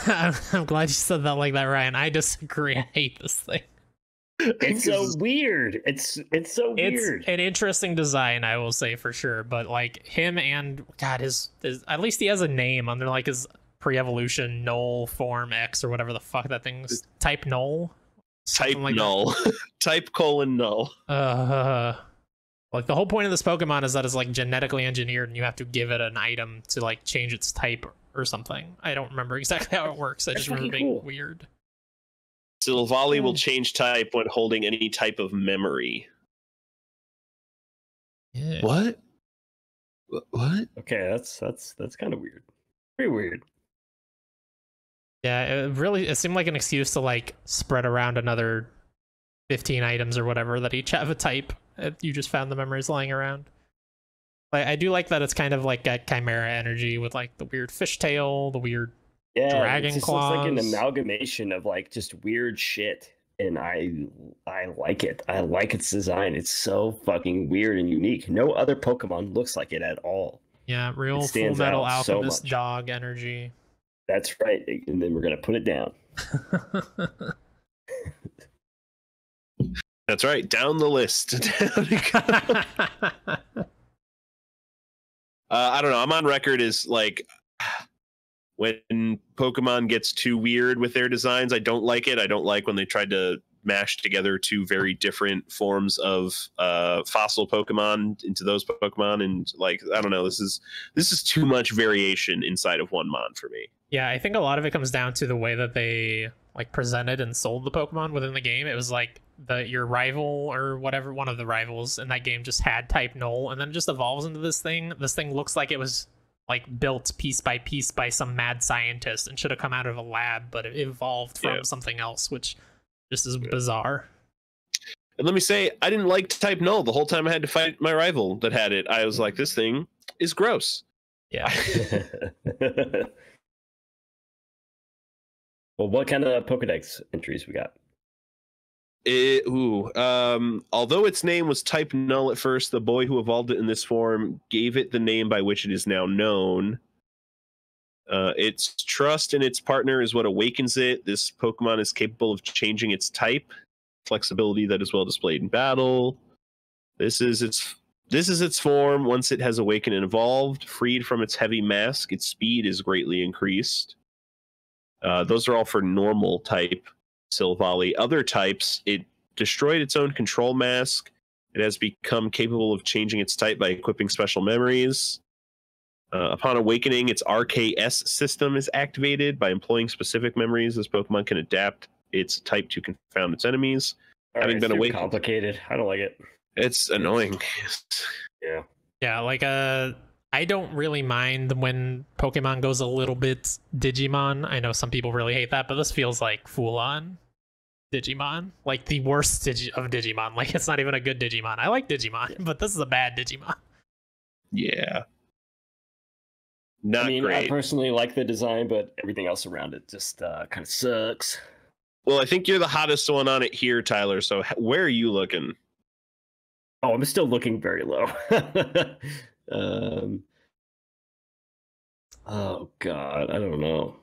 I'm glad you said that like that, Ryan. I disagree. I hate this thing. It's so weird. It's so weird. It's an interesting design, I will say for sure. But like him and God, his at least he has a name under like his pre-evolution Null form X or whatever the fuck that thing's type Null. Type like null. Type : null. Like the whole point of this Pokemon is that it's like genetically engineered and you have to give it an item to like change its type or something. I don't remember exactly how it works. I just remember being weird. Silvally will change type when holding any type of memory. Yeah. What? Okay, that's kind of weird. Pretty weird. Yeah, it seemed like an excuse to like spread around another 15 items or whatever that each have a type. You just found the memories lying around. I do like that it's kind of like a chimera energy with like the weird fishtail, the weird dragon it just claws. looks like an amalgamation of like just weird shit, and I like it. I like its design. It's so fucking weird and unique. No other Pokemon looks like it at all. Yeah, real Full Metal Alchemist so dog energy. That's right. And then we're gonna put it down. That's right. Down the list. I don't know. I'm on record as like, when Pokemon gets too weird with their designs, I don't like it. I don't like when they tried to mash together two very different forms of fossil Pokemon into those Pokemon, and like, I don't know. This is too much variation inside of one mon for me. Yeah, I think a lot of it comes down to the way that they like presented and sold the Pokemon within the game. It was like your rival or whatever, one of the rivals in that game just had type Null, and then it just evolves into this thing. This thing looks like it was like built piece by piece by some mad scientist and should have come out of a lab, but it evolved from something else, which just is bizarre. And let me say, I didn't like type Null the whole time I had to fight my rival that had it. I was like, this thing is gross. Yeah. Well, what kind of Pokedex entries we got? Although its name was type Null at first, the boy who evolved it in this form gave it the name by which it is now known. Its trust in its partner is what awakens it. This Pokemon is capable of changing its type, flexibility that is well displayed in battle. This is its form. Once it has awakened and evolved, freed from its heavy mask, its speed is greatly increased. Those are all for normal type Silvally. Other types, it destroyed its own control mask. It has become capable of changing its type by equipping special memories. Upon awakening, its RKS system is activated. By employing specific memories, this Pokemon can adapt its type to confound its enemies. Having been awakened, complicated. I don't like it. It's annoying. Yeah. Yeah, like I don't really mind when Pokemon goes a little bit Digimon. I know some people really hate that, but this feels like full-on Digimon. Like the worst of Digimon. Like it's not even a good Digimon. I like Digimon, but this is a bad Digimon. Yeah. Not great. I personally like the design, but everything else around it just kind of sucks. Well, I think you're the hottest one on it here, Tyler. So where are you looking? Oh, I'm still looking very low. Oh God, I don't know.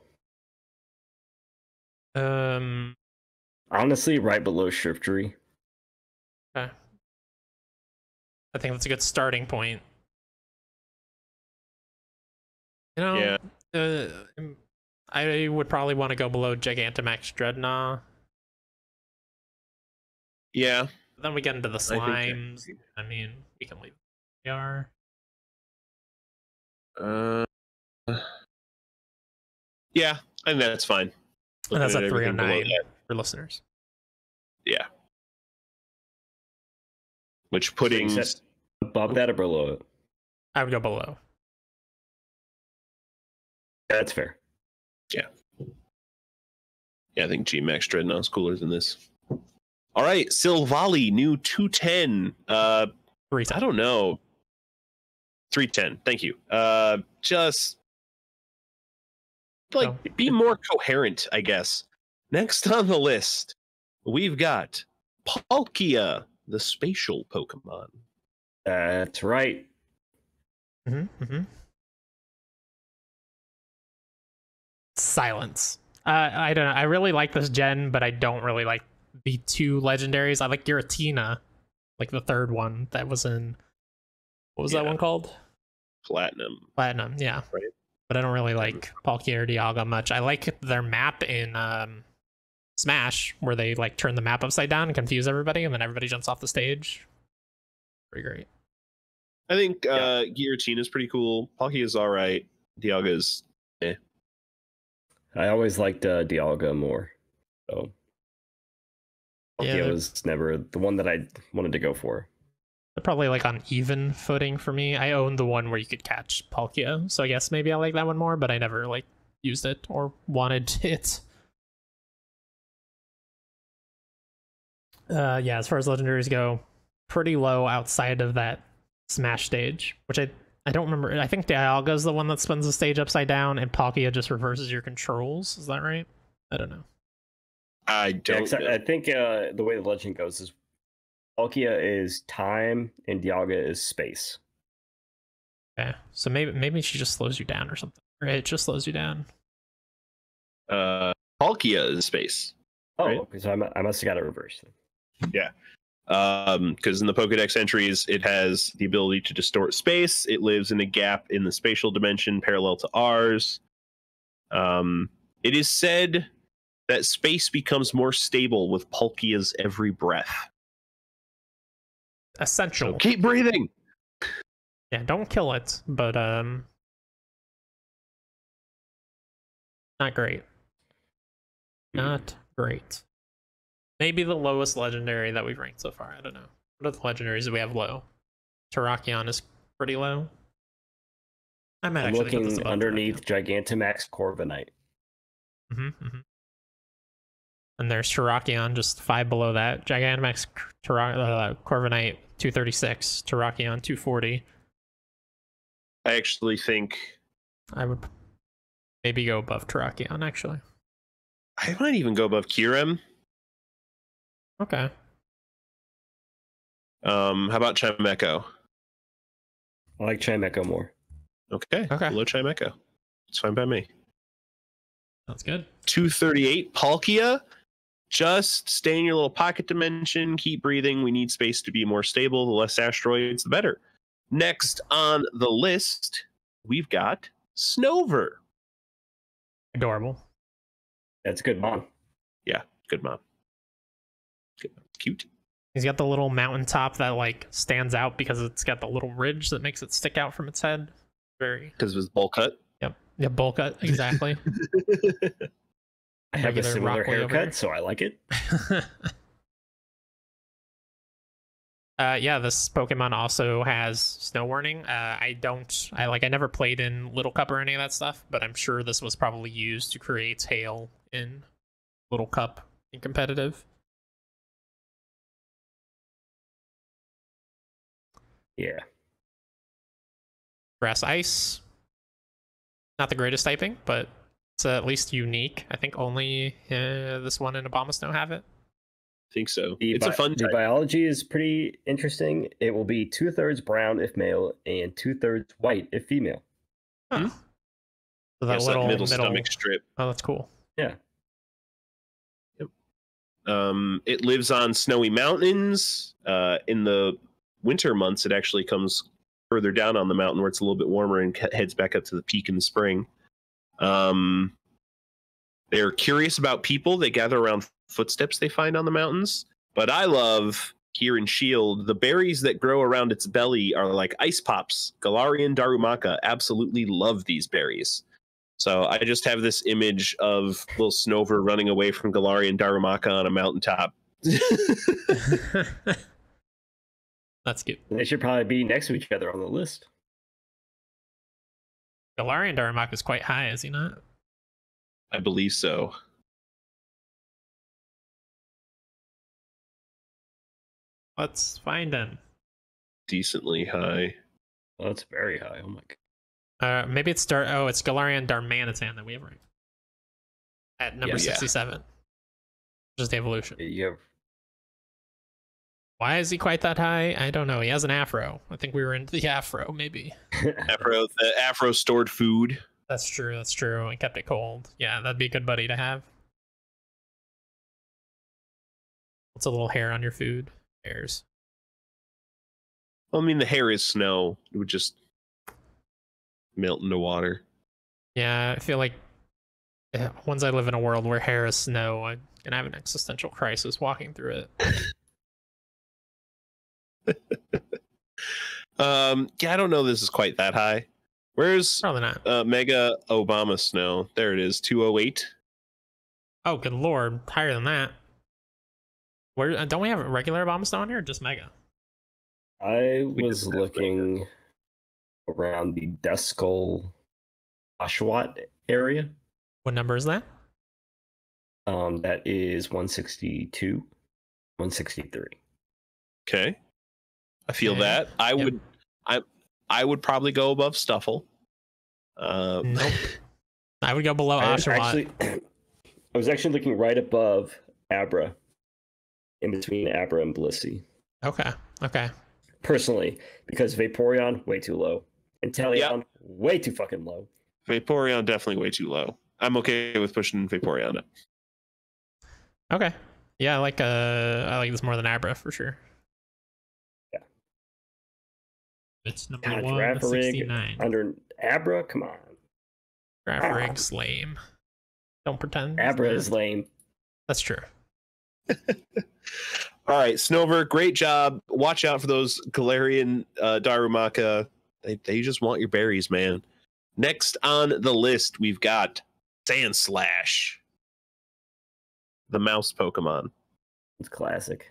Honestly, right below Shiftry. Okay. I think that's a good starting point. You know, I would probably want to go below Gigantamax Dreadnought. Yeah. Then we get into the I slimes. I mean, we can leave. They are. Yeah, I think that's fine. And that's Looking at at everything below 309 that. for listeners. Yeah. Which putting So you said above that or below it? I would go below. That's fair. Yeah, I think G-Max Dreadnought's cooler than this. All right, Silvally, new 210. 310. I don't know. 310. Thank you. Just like be more coherent, I guess. Next on the list, we've got Palkia, the spatial Pokemon. That's right. Silence. I don't know. I really like this gen, but I don't really like the two legendaries. I like Giratina, like the third one that was in. What was that one called? Platinum. Yeah. Right. But I don't really like Palkia or Dialga much. I like their map in Smash, where they like turn the map upside down and confuse everybody, and then everybody jumps off the stage. Pretty great. I think Giratina is pretty cool. Palkia is all right. Dialga's I always liked Dialga more. So Palkia was never the one that I wanted to go for. They're probably like on even footing for me. I owned the one where you could catch Palkia, so I guess maybe I like that one more, but I never like used it or wanted it. Yeah, as far as legendaries go, pretty low outside of that Smash stage, which I don't remember. I think Dialga's the one that spins the stage upside down, and Palkia just reverses your controls. Is that right? I don't know. I don't know. I think the way the legend goes is Palkia is time and Dialga is space. Okay, so maybe she just slows you down or something. Or it just slows you down. Palkia is space. Oh, right? okay, so I must have got it reversed. Yeah. Because in the Pokedex entries, it has the ability to distort space. It lives in a gap in the spatial dimension parallel to ours. It is said that space becomes more stable with Palkia's every breath. Essential. So keep breathing. Yeah, don't kill it, but not great. Not great. Maybe the lowest legendary that we've ranked so far. I don't know. What are the legendaries that we have low? Terrakion is pretty low. I'm looking underneath Gigantamax Corviknight. And there's Terrakion just 5 below that. Gigantamax Corviknight 236. Terrakion 240. I actually think I would maybe go above Terrakion, actually. I might even go above Kyurem. Okay. How about Chimecho? I like Chimecho more. Okay. Below Chimecho. It's fine by me. That's good. 238 Palkia. Just stay in your little pocket dimension. Keep breathing. We need space to be more stable. The less asteroids, the better. Next on the list, we've got Snover. Adorable. That's a good mom. Yeah, good mom. Good. Cute. He's got the little mountaintop that like stands out because it's got the little ridge that makes it stick out from its head. Very. Because of his bowl cut. Yep. Yeah, bowl cut. Exactly. I have a similar haircut, so I like it. Yeah, this Pokemon also has snow warning. I never played in Little Cup or any of that stuff, but I'm sure this was probably used to create hail in Little Cup in competitive. Yeah. Grass Ice. Not the greatest typing, but it's at least unique. I think only this one and Abomasnow have it. I think so. It's a fun type. The biology is pretty interesting. It will be 2/3 brown if male and 2/3 white if female. Huh. So that little middle stomach strip. Oh, that's cool. Yeah. Yep. It lives on snowy mountains. In the winter months, it actually comes further down on the mountain where it's a little bit warmer and heads back up to the peak in the spring. They're curious about people. They gather around footsteps they find on the mountains. But I love here in Shield, the berries that grow around its belly are like ice pops. Galarian Darumaka absolutely love these berries. So I just have this image of little Snover running away from Galarian Darumaka on a mountaintop. That's cute. They should probably be next to each other on the list. Galarian Darumaka is quite high, is he not? I believe so. Let's find him. Decently high. Oh, it's very high. Oh my god. Maybe it's it's Galarian Darmanitan that we have ranked at number 67. Just the evolution. Yeah. Why is he quite that high? I don't know. He has an afro. I think we were into the afro, maybe. The afro stored food. That's true. That's true. I kept it cold. Yeah, that'd be a good buddy to have. What's a little hair on your food? Hairs. Well, I mean, the hair is snow. It would just melt into water. Yeah, I feel like once I live in a world where hair is snow, I'm gonna have an existential crisis walking through it. Yeah, I don't know. This is quite that high. Where's Probably not. Mega Obama Snow? There it is, 208. Oh, good lord, higher than that. Where don't we have a regular Obama Snow on here, or just Mega? I was looking around the Duskull Oshawott area. What number is that? That is 162, 163. Okay, I feel Okay. that. I would probably go above Stuffle. Nope. I would go below Oshawott. I was actually looking right above Abra, in between Abra and Blissey. Okay. Okay. Personally, because Vaporeon, way too low. Inteleon, way too fucking low. Vaporeon definitely way too low. I'm okay with pushing Vaporeon up. Okay. Yeah, I like this more than Abra for sure. Yeah. It's number God, 169. under Abra, come on. Grapharig's lame. Don't pretend. Abra is lame. That's true. All right, Snover, great job. Watch out for those Galarian Darumaka. They just want your berries, man. Next on the list, we've got Sandslash, the mouse Pokemon. It's classic.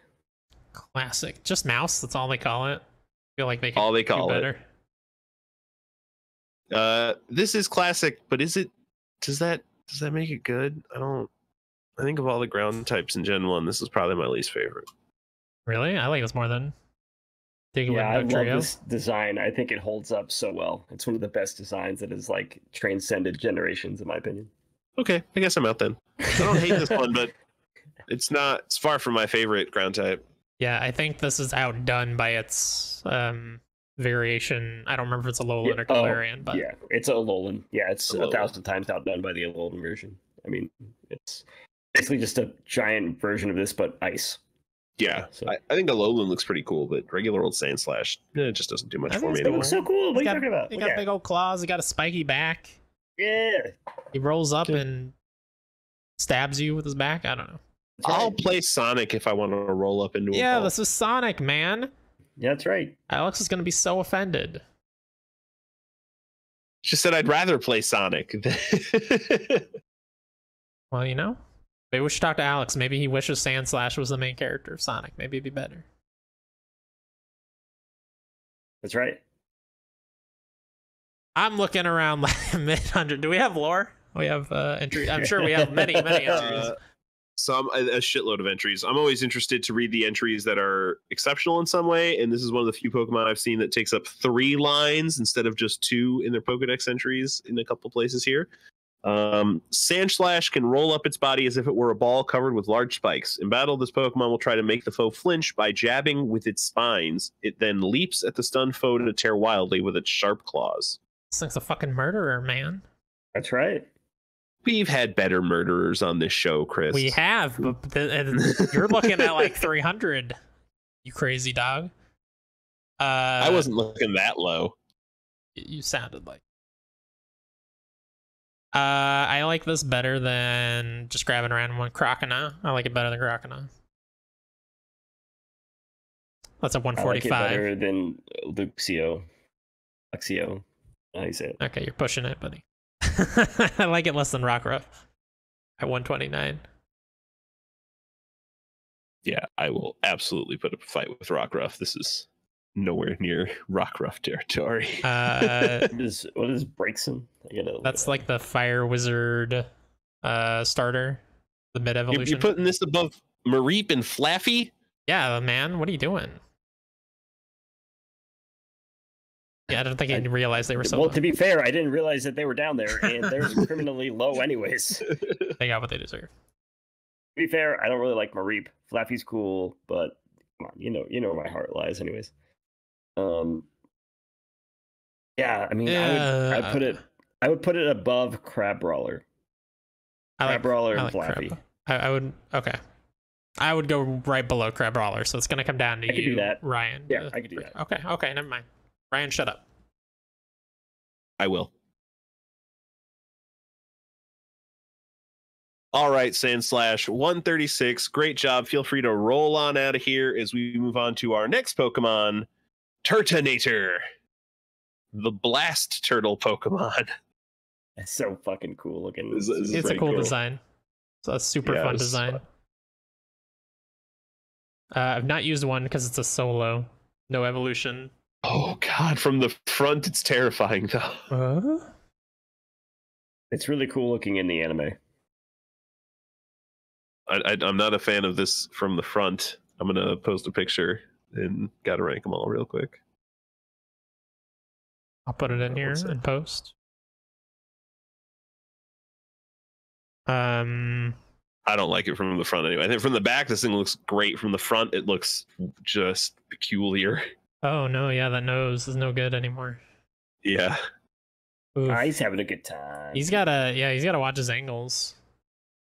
Classic. Just mouse. That's all they call it. I feel like they can All they do call better. This is classic, but does that make it good? I think of all the ground types in Gen 1, this is probably my least favorite. Really? I like this more than Yeah, I love Trio. this design. I think it holds up so well. It's one of the best designs that has like transcended generations, in my opinion. Okay, I guess I'm out then. I don't hate this one, but it's far from my favorite ground type. Yeah, I think this is outdone by its variation. I don't remember if it's Alolan or Galarian, but yeah, it's a Alolan. Yeah, it's Alolan. 1,000 times outdone by the Alolan version. I mean, it's basically just a giant version of this, but ice. Yeah, So- I think Alolan looks pretty cool, but regular old Sandslash, it just doesn't do much I for think me it's anymore. So cool. What are you talking about? He got big old claws. He got a spiky back. Yeah. He rolls up and stabs you with his back. I don't know. That's I'll right. play Sonic if I want to roll up into a Yeah, ball. this is Sonic, man. Yeah, that's right. Alex is gonna be so offended. Just said I'd rather play Sonic. Well, you know, maybe we should talk to Alex. Maybe he wishes Sandslash was the main character of Sonic. Maybe it'd be better. That's right. I'm looking around like mid-100. Do we have lore? We have entries. I'm sure we have many entries. A shitload of entries. I'm always interested to read the entries that are exceptional in some way, and this is one of the few Pokemon I've seen that takes up 3 lines instead of just 2 in their Pokedex entries in a couple places here. Sandslash can roll up its body as if it were a ball covered with large spikes. In battle, this Pokemon will try to make the foe flinch by jabbing with its spines. It then leaps at the stunned foe to tear wildly with its sharp claws. This thing's a fucking murderer, man. That's right. We've had better murderers on this show, Chris. We have, but you're looking at like 300. You crazy dog. I wasn't looking that low. You sounded like. I like this better than just grabbing a random one. Crocodile. I like it better than Crocodile. That's a I like it 145. better than Luxio. Luxio. How do you say it? Okay, you're pushing it, buddy. I like it less than Rockruff at 129. Yeah, I will absolutely put up a fight with Rockruff. This is nowhere near Rockruff territory. What is Braixen? That's like the Fire Wizard starter, the mid evolution. You're putting this above Mareep and Flaffy? Yeah, man, what are you doing? Yeah, I don't think I realized they were so well, low. to be fair, I didn't realize that they were down there, and they're criminally low anyways. They got what they deserve. To be fair, I don't really like Mareep. Flaffy's cool, but come on, you know where my heart lies, anyways. Yeah, I mean, I would put it above Crab Brawler. Crab Brawler and Flaffy. I would I would go right below Crab Brawler, so it's gonna come down to I could do that. Ryan. Yeah, I could do that. Okay, never mind. Ryan, shut up. I will. All right, Sandslash 136. Great job. Feel free to roll on out of here as we move on to our next Pokemon, Tertinator, the blast turtle Pokemon. It's so fucking cool looking. It's a cool design. It's a super fun design. I've not used one because it's a solo, no evolution. Oh god, from the front it's terrifying though. It's really cool looking in the anime. I'm not a fan of this from the front. I'm gonna post a picture and gotta rank them all real quick. I'll put it in here and post. I don't like it from the front anyway. I think from the back this thing looks great. From the front it looks just peculiar. Oh no, yeah, that nose is no good anymore. Yeah. He's having a good time. He's gotta watch his angles.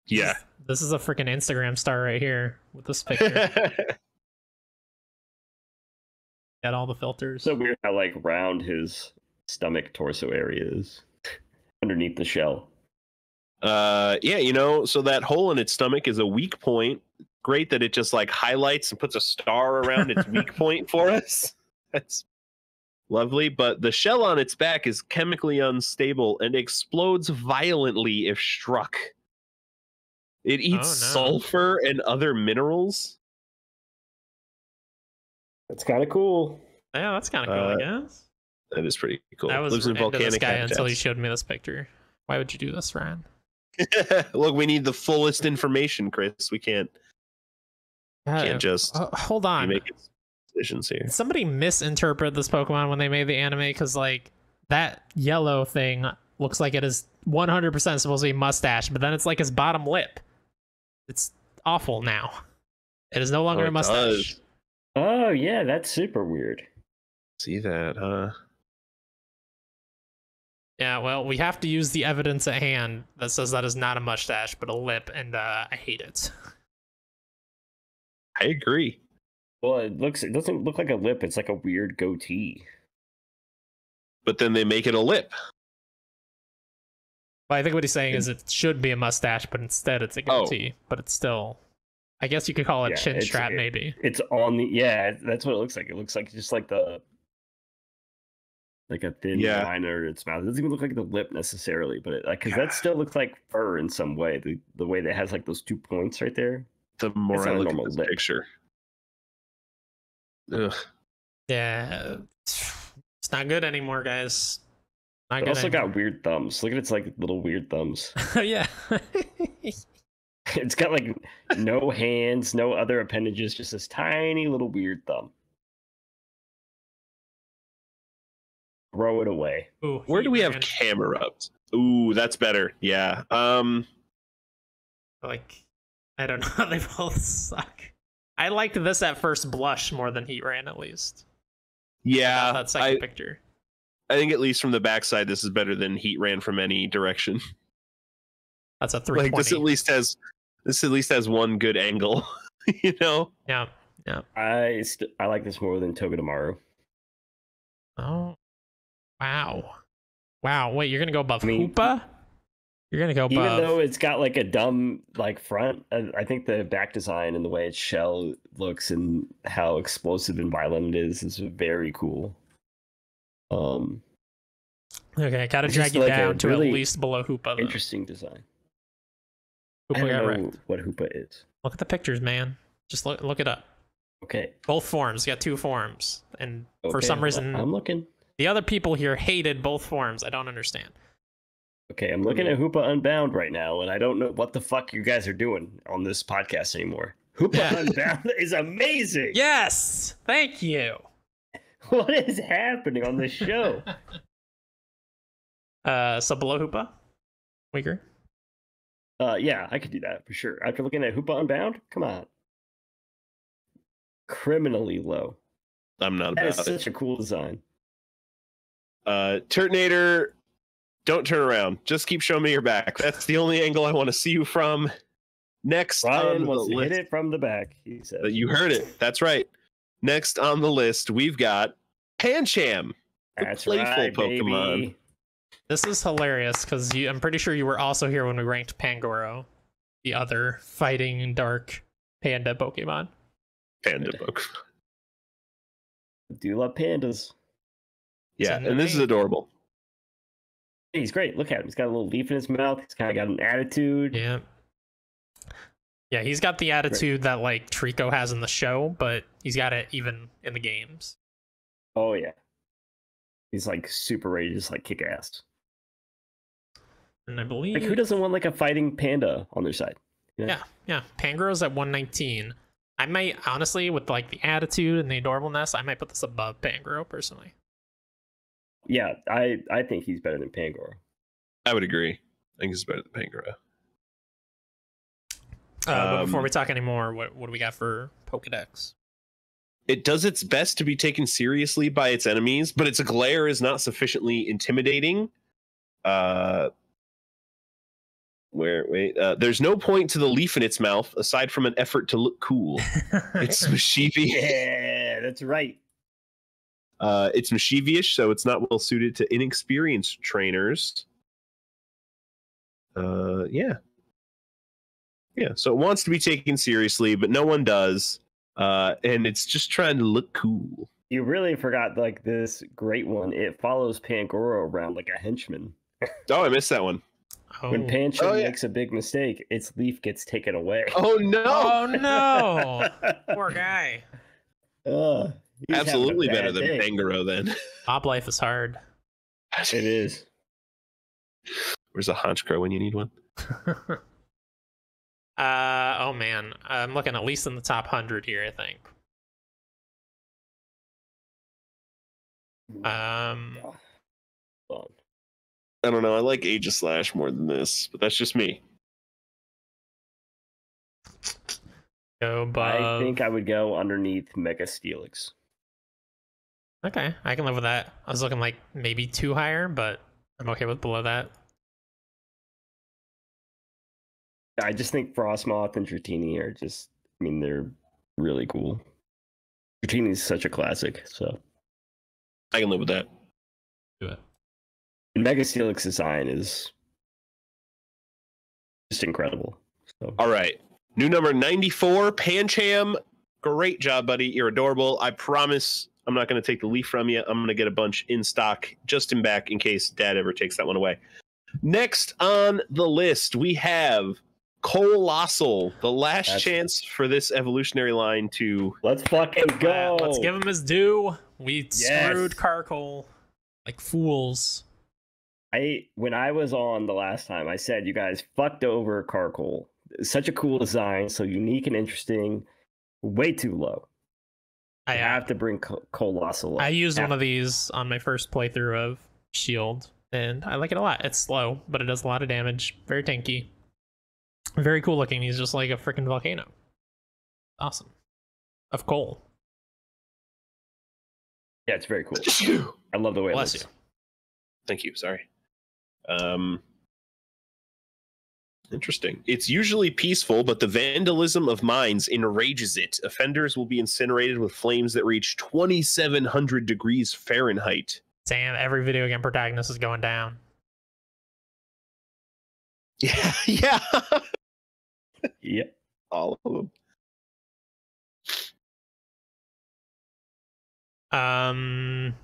Yeah. This is a freaking Instagram star right here with this picture. Got all the filters. So weird how like round his stomach torso area is underneath the shell. Yeah, you know, so that hole in its stomach is a weak point. Great that it just like highlights and puts a star around its weak point for us. That's lovely, but the shell on its back is chemically unstable and explodes violently if struck. It eats sulfur and other minerals. That's kind of cool. Yeah, that's kind of cool, I guess. That is pretty cool. I was Lives in volcanic this guy habitats. until he showed me this picture. Why would you do this, Ryan? Look, we need the fullest information, Chris. We can't just hold on. be making decisions here. Did somebody misinterpret this Pokemon when they made the anime? Because like that yellow thing looks like it is 100% supposed to be mustache, but then it's like his bottom lip. It's awful now. It is no longer a mustache. Oh yeah, that's super weird. See that, huh? Yeah, well, we have to use the evidence at hand that says that is not a mustache, but a lip, and I hate it. I agree. Well, it doesn't look like a lip. It's like a weird goatee. But then they make it a lip. Well, I think what he's saying is it should be a mustache, but instead it's a goatee. But it's still, I guess you could call it chin strap, maybe. It's on the that's what it looks like. It looks like just like a thin line or its mouth. It doesn't even look like the lip necessarily, but because that still looks like fur in some way. The way that has like those 2 points right there. The more I look at this picture. Ugh. Yeah, it's not good anymore, guys. It also got weird thumbs. Look at its like little weird thumbs. Yeah. It's got like no hands, no other appendages, just this tiny little weird thumb. Throw it away. Ooh, where do we have camera ups? Ooh, that's better. Yeah. Like, I don't know. They both suck. I liked this at first blush more than Heatran, at least. Yeah. That second picture. I think at least from the backside, this is better than Heatran from any direction. That's a 320. Like this at least has one good angle, you know? Yeah. I like this more than Togedemaru. Oh. Wow. Wait, you're gonna go above Hoopa? You're gonna go Even above. though it's got like a dumb like front, I think the back design and the way its shell looks and how explosive and violent it is very cool. Okay, I gotta it's drag just you like a down to really at least below Hoopa. Though. Interesting design. I Hoopa don't got know wrecked. what Hoopa is. Look at the pictures, man. Just look it up. Okay. Both forms. You got 2 forms, and for Okay, some reason, I'm looking. the other people here hated both forms. I don't understand. Okay, I'm looking at Hoopa Unbound right now, and I don't know what the fuck you guys are doing on this podcast anymore. Hoopa Unbound is amazing. Yes, thank you. What is happening on this show? So below Hoopa, we agree. Yeah, I could do that for sure. After looking at Hoopa Unbound, come on. Criminally low. I'm not That about is such a cool design. Tertinator, don't turn around. Just keep showing me your back. That's the only angle I want to see you from. Next Ryan on wants the to list. hit it from the back, he said. You heard it. That's right. Next on the list, we've got Pancham, the That's playful right, Pokemon. baby. This is hilarious because I'm pretty sure you were also here when we ranked Pangoro, the other fighting dark panda Pokemon. Panda Pokemon. I do love pandas. Yeah, in the and this is name. adorable. He's great. Look at him. He's got a little leaf in his mouth. He's kind of got an attitude. Yeah. Yeah, he's got the attitude that like Trico has in the show, but he's got it even in the games. Oh yeah. He's like super ready to just like kick ass. And I believe Like who doesn't want like a fighting panda on their side? You know? Yeah. Pangoro's at 119. I might honestly, with like the attitude and the adorableness, I might put this above Pangoro personally. Yeah, I think he's better than Pangoro. I would agree. I think it's better than Pangoro. But before we talk anymore, what do we got for Pokedex? It does its best to be taken seriously by its enemies, but its glare is not sufficiently intimidating. There's no point to the leaf in its mouth aside from an effort to look cool. It's mischievous. Yeah, that's right. It's mischievous, so it's not well suited to inexperienced trainers. Yeah, so it wants to be taken seriously, but no one does. And it's just trying to look cool. You really forgot like this great one. It follows Pangoro around like a henchman. Oh, I missed that one. When Pancham yeah. makes a big mistake, its leaf gets taken away. Oh no! Oh no! Poor guy. He's Absolutely having a better bad than day. Pangoro then. Mob life is hard. It is. Where's a Honchkrow when you need one? Oh man, I'm looking at least in the top 100 here, I think. Hold on. I don't know. I like Aegislash more than this, but that's just me. Go above. I think I would go underneath Mega Steelix. Okay, I can live with that. I was looking like maybe 2 higher, but I'm okay with below that. I just think Frostmoth and Dratini are just, I mean, they're really cool. Dratini is such a classic, so. I can live with that. Do it. And Mega Steelix design is just incredible. So. All right. New number 94, Pancham. Great job, buddy. You're adorable. I promise I'm not going to take the leaf from you. I'm going to get a bunch in stock just in back in case Dad ever takes that one away. Next on the list, we have Colossal, the last chance for this evolutionary line to... Let's fucking go! Let's give him his due. We screwed Carkol like fools. When I was on the last time, I said you guys fucked over Carkol. Such a cool design, so unique and interesting. Way too low. I have to bring Colossal up. I used one of these on my first playthrough of Shield, and I like it a lot. It's slow, but it does a lot of damage. Very tanky. Very cool looking. He's just like a freaking volcano. Awesome. Of coal. Yeah, it's very cool. I love the way it looks. Bless you. Thank you. Sorry. Interesting. It's usually peaceful, but the vandalism of mines enrages it. Offenders will be incinerated with flames that reach 2,700 degrees Fahrenheit. Damn, every video game protagonist is going down. Yeah, yeah. Yep. All of them.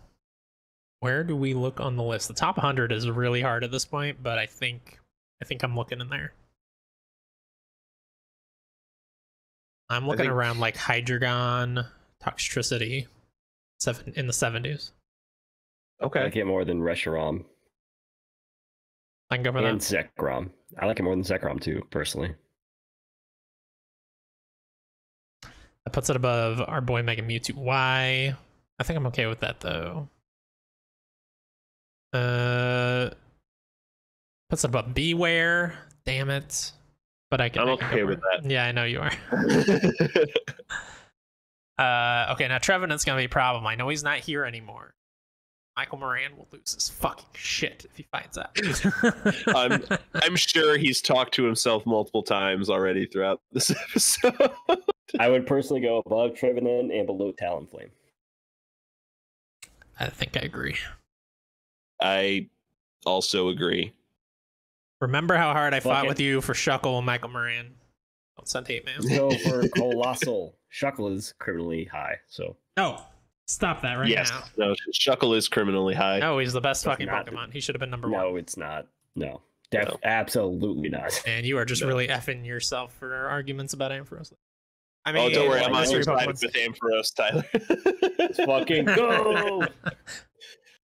Where do we look on the list? The top 100 is really hard at this point, but I think I'm looking in there. I'm looking around like Hydreigon, Toxtricity, in the 70s. Okay. I like it more than Reshiram. I can go for And that. Zekrom. I like it more than Zekrom too, personally. That puts it above our boy Mega Mewtwo Y. I think I'm okay with that though. Puts it above Beware. Damn it. But I can. I'm okay with that. Yeah, I know you are. Okay, now Trevenant's gonna be a problem. I know he's not here anymore. Michael Moran will lose his fucking shit if he finds out. I'm sure he's talked to himself multiple times already throughout this episode. I would personally go above Trevenant and below Talonflame. I think I agree. I also agree. Remember how hard I fought with you for Shuckle and Michael Moran? Don't send hate mail. So for Colossal, Shuckle is criminally high. So no, stop that right now. No, Shuckle is criminally high. No, he's the best fucking Pokemon. He should have been number one. No, it's not. No, absolutely not. And you are just really effing yourself for our arguments about Ampharos. I mean, don't worry, I'm on your side with Ampharos, Tyler. Let's fucking go!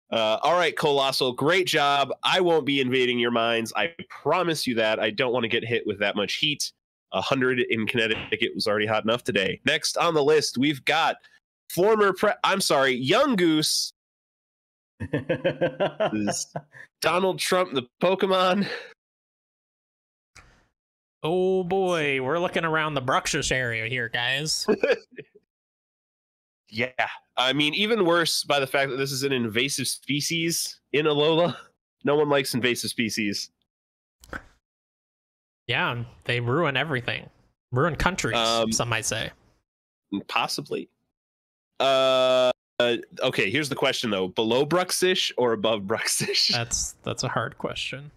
All right, Colossal, great job. I won't be invading your minds. I promise you that. I don't want to get hit with that much heat. 100 in Connecticut was already hot enough today. Next on the list, we've got Young Goose. This is Donald Trump, the Pokemon. Oh boy, we're looking around the Bruxish area here, guys. Yeah, I mean, even worse by the fact that this is an invasive species in Alola. No one likes invasive species. Yeah, they ruin everything. Ruin countries, some might say. Possibly. Okay, here's the question though. Below Bruxish or above Bruxish? That's a hard question.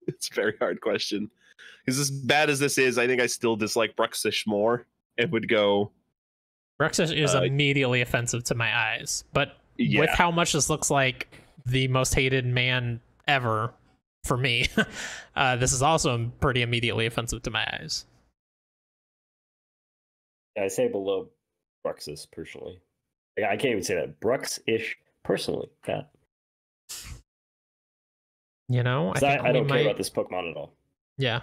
It's a very hard question. Because as bad as this is, I think I still dislike Bruxish more. It would go... Bruxish is immediately offensive to my eyes. But with how much this looks like the most hated man ever for me, this is also pretty immediately offensive to my eyes. I say below Bruxish, personally. I can't even say that. Brux-ish, personally. Yeah. You know, I don't care about this Pokemon at all. Yeah.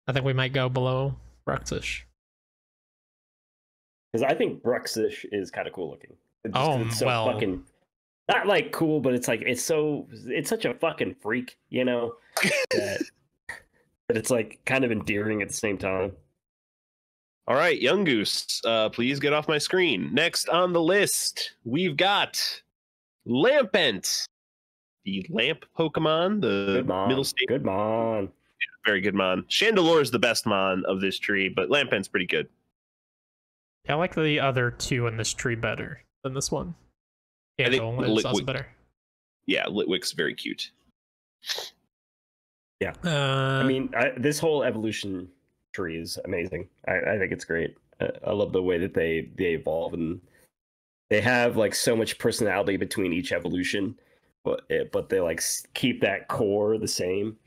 I think we might go below Bruxish. Because I think Bruxish is kind of cool looking. It's so fucking... Not like cool, but it's like, it's such a fucking freak, you know? that it's like kind of endearing at the same time. All right, Young Goose, please get off my screen. Next on the list, we've got Lampent, the lamp Pokemon, the middle state. Good mon. Very good mon. Chandelure is the best mon of this tree, but Lampent's pretty good. I like the other two in this tree better than this one. Yeah, is also better. Yeah, Litwick's very cute. Yeah. I mean, this whole evolution tree is amazing. I think it's great. I love the way that they evolve, and they have like so much personality between each evolution, but they like keep that core the same.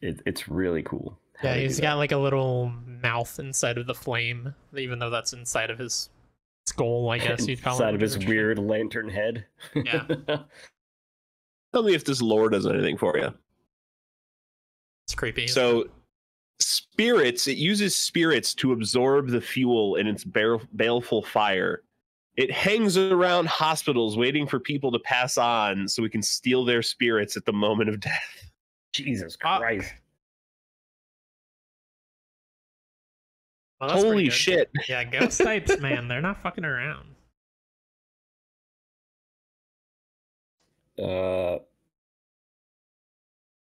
It's really cool. Yeah, he's got like a little mouth inside of the flame, even though that's inside of his skull, I guess you'd call it. Inside of his weird lantern head. Yeah. Tell me if this lore does anything for you. It's creepy. So, spirits, it uses spirits to absorb the fuel in its baleful fire. It hangs around hospitals waiting for people to pass on so we can steal their spirits at the moment of death. Jesus Christ. Well, holy shit. Yeah, ghost types, man, they're not fucking around.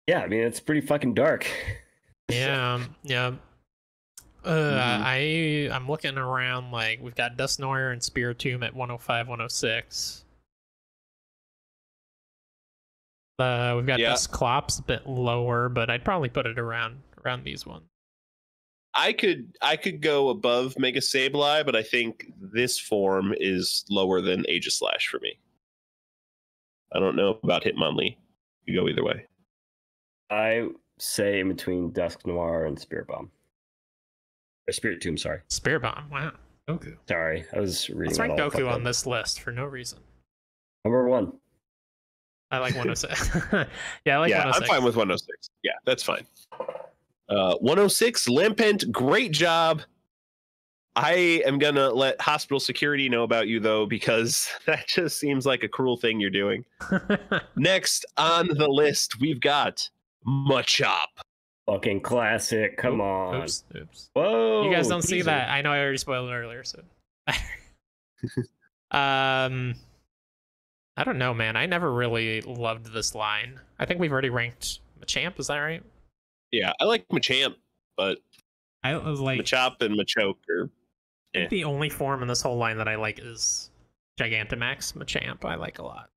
Yeah, I mean, it's pretty fucking dark. Yeah. I'm looking around, like, we've got Dusknoir and Spiritomb at 105, 106. We've got Dusclops a bit lower, but I'd probably put it around around these ones. I could go above Mega Sableye, but I think this form is lower than Aegislash for me. I don't know about Hitmonlee. You go either way. I say in between Dusk Noir and Spirit Bomb. Or Spirit Tomb, sorry. Spirit Bomb, wow. Goku. Sorry, I was reading. Let's rank Goku on this list for no reason. Number 1. I like 106. Yeah, I like 106. I'm fine with 106. Yeah, that's fine. 106, Lampent, great job. I am going to let hospital security know about you, though, because that just seems like a cruel thing you're doing. Next on the list, we've got Machop. Fucking classic. Come on. Oops. Whoa. You guys don't see that. I know I already spoiled it earlier, so. I don't know, man. I never really loved this line. I think we've already ranked Machamp, is that right? Yeah, I like Machamp, but I was like Machop and Machoke are... I think the only form in this whole line that I like is Gigantamax Machamp. I like a lot.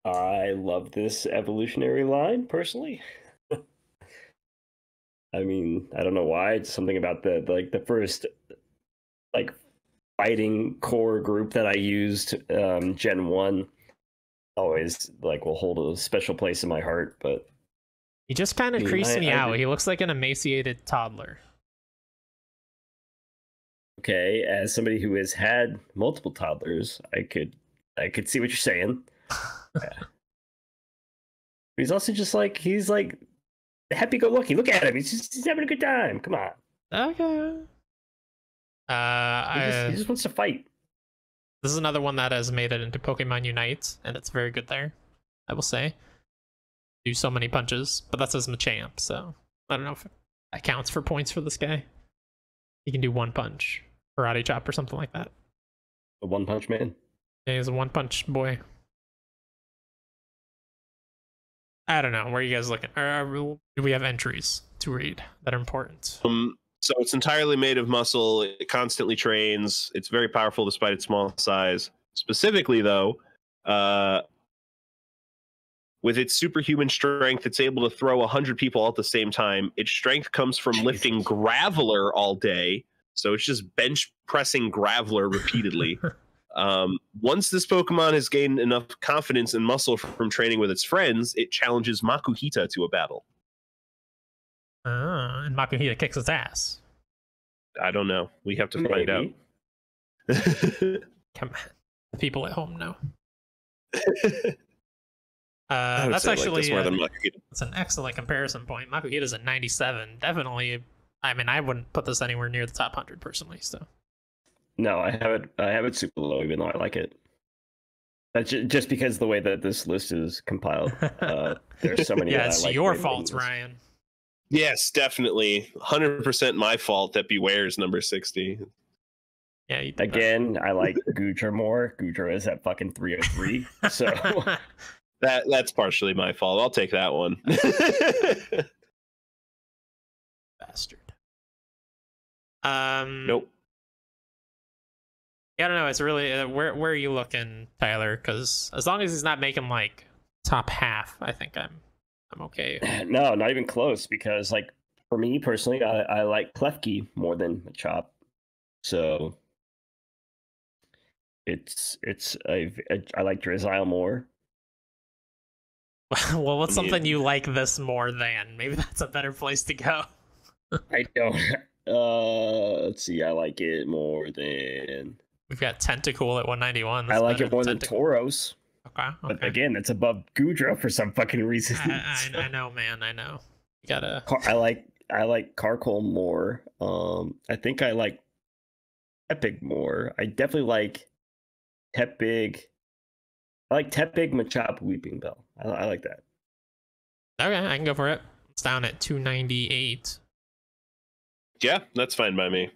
I love this evolutionary line, personally. I mean, I don't know why. It's something about the first fighting core group that I used, Gen 1, always will hold a special place in my heart, but he just kind of creased me out. He looks like an emaciated toddler. Okay, as somebody who has had multiple toddlers, I could see what you're saying. Yeah. He's also just he's happy-go-lucky. Look at him. He's having a good time. Come on. Okay. He just wants to fight. This is another one that has made it into Pokemon Unite, and it's very good there, I will say. Do so many punches, but that's his Machamp, so I don't know if that counts for points for this guy. He can do one punch, karate chop or something like that. A one-punch man? Yeah, he's a one-punch boy. I don't know. Where are you guys looking? Do we have entries to read that are important? So it's entirely made of muscle. It constantly trains. It's very powerful despite its small size. Specifically, though, with its superhuman strength, it's able to throw 100 people all at the same time. Its strength comes from lifting Graveler all day. So it's just bench pressing Graveler repeatedly. Once this Pokemon has gained enough confidence and muscle from training with its friends, it challenges Makuhita to a battle. And Makuhita kicks its ass. I don't know. We have to find out. Come on. The people at home know. That's actually that's an excellent comparison point. Makuhita's at 97. Definitely, I mean, I wouldn't put this anywhere near the top 100 personally. So, no, I have it super low, even though I like it. That's just because the way that this list is compiled. There's so many. Yeah, it's your fault, Ryan. Yes, definitely. 100% my fault that Beware's number 60. Yeah. Again, I like Goodra more. Goodra is at fucking 303. So that's partially my fault. I'll take that one. Bastard. Nope. Yeah, I don't know. It's really where are you looking, Tyler? Because as long as he's not making top half, I think I'm okay. No, not even close. Because for me personally, I like Klefki more than Machop. So I like Drizzile more. Well, what's something you like this more than? Maybe that's a better place to go. I don't. Let's see. I like it more than. We've got Tentacool at 191. That's I like it more than Tauros. Okay. But again, that's above Goodra for some fucking reason. I know, man. I know. You gotta. I like Carkol more. I think I like Tepig more. I definitely like Tepig. I like Tepig, Machop, Weeping Bell. I like that. Okay, I can go for it. It's down at 298. Yeah, that's fine by me.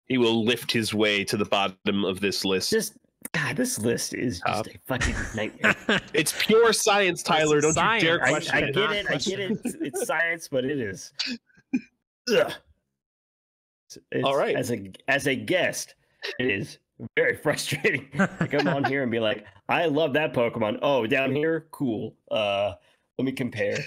He will lift his way to the bottom of this list. God, this list is just a fucking nightmare. It's pure science, Tyler. Don't you dare question it. I get it. It's science, but it is. Ugh. All right. As a guest, it is very frustrating to come on here and be like, I love that Pokemon. Oh, down here, cool. Let me compare.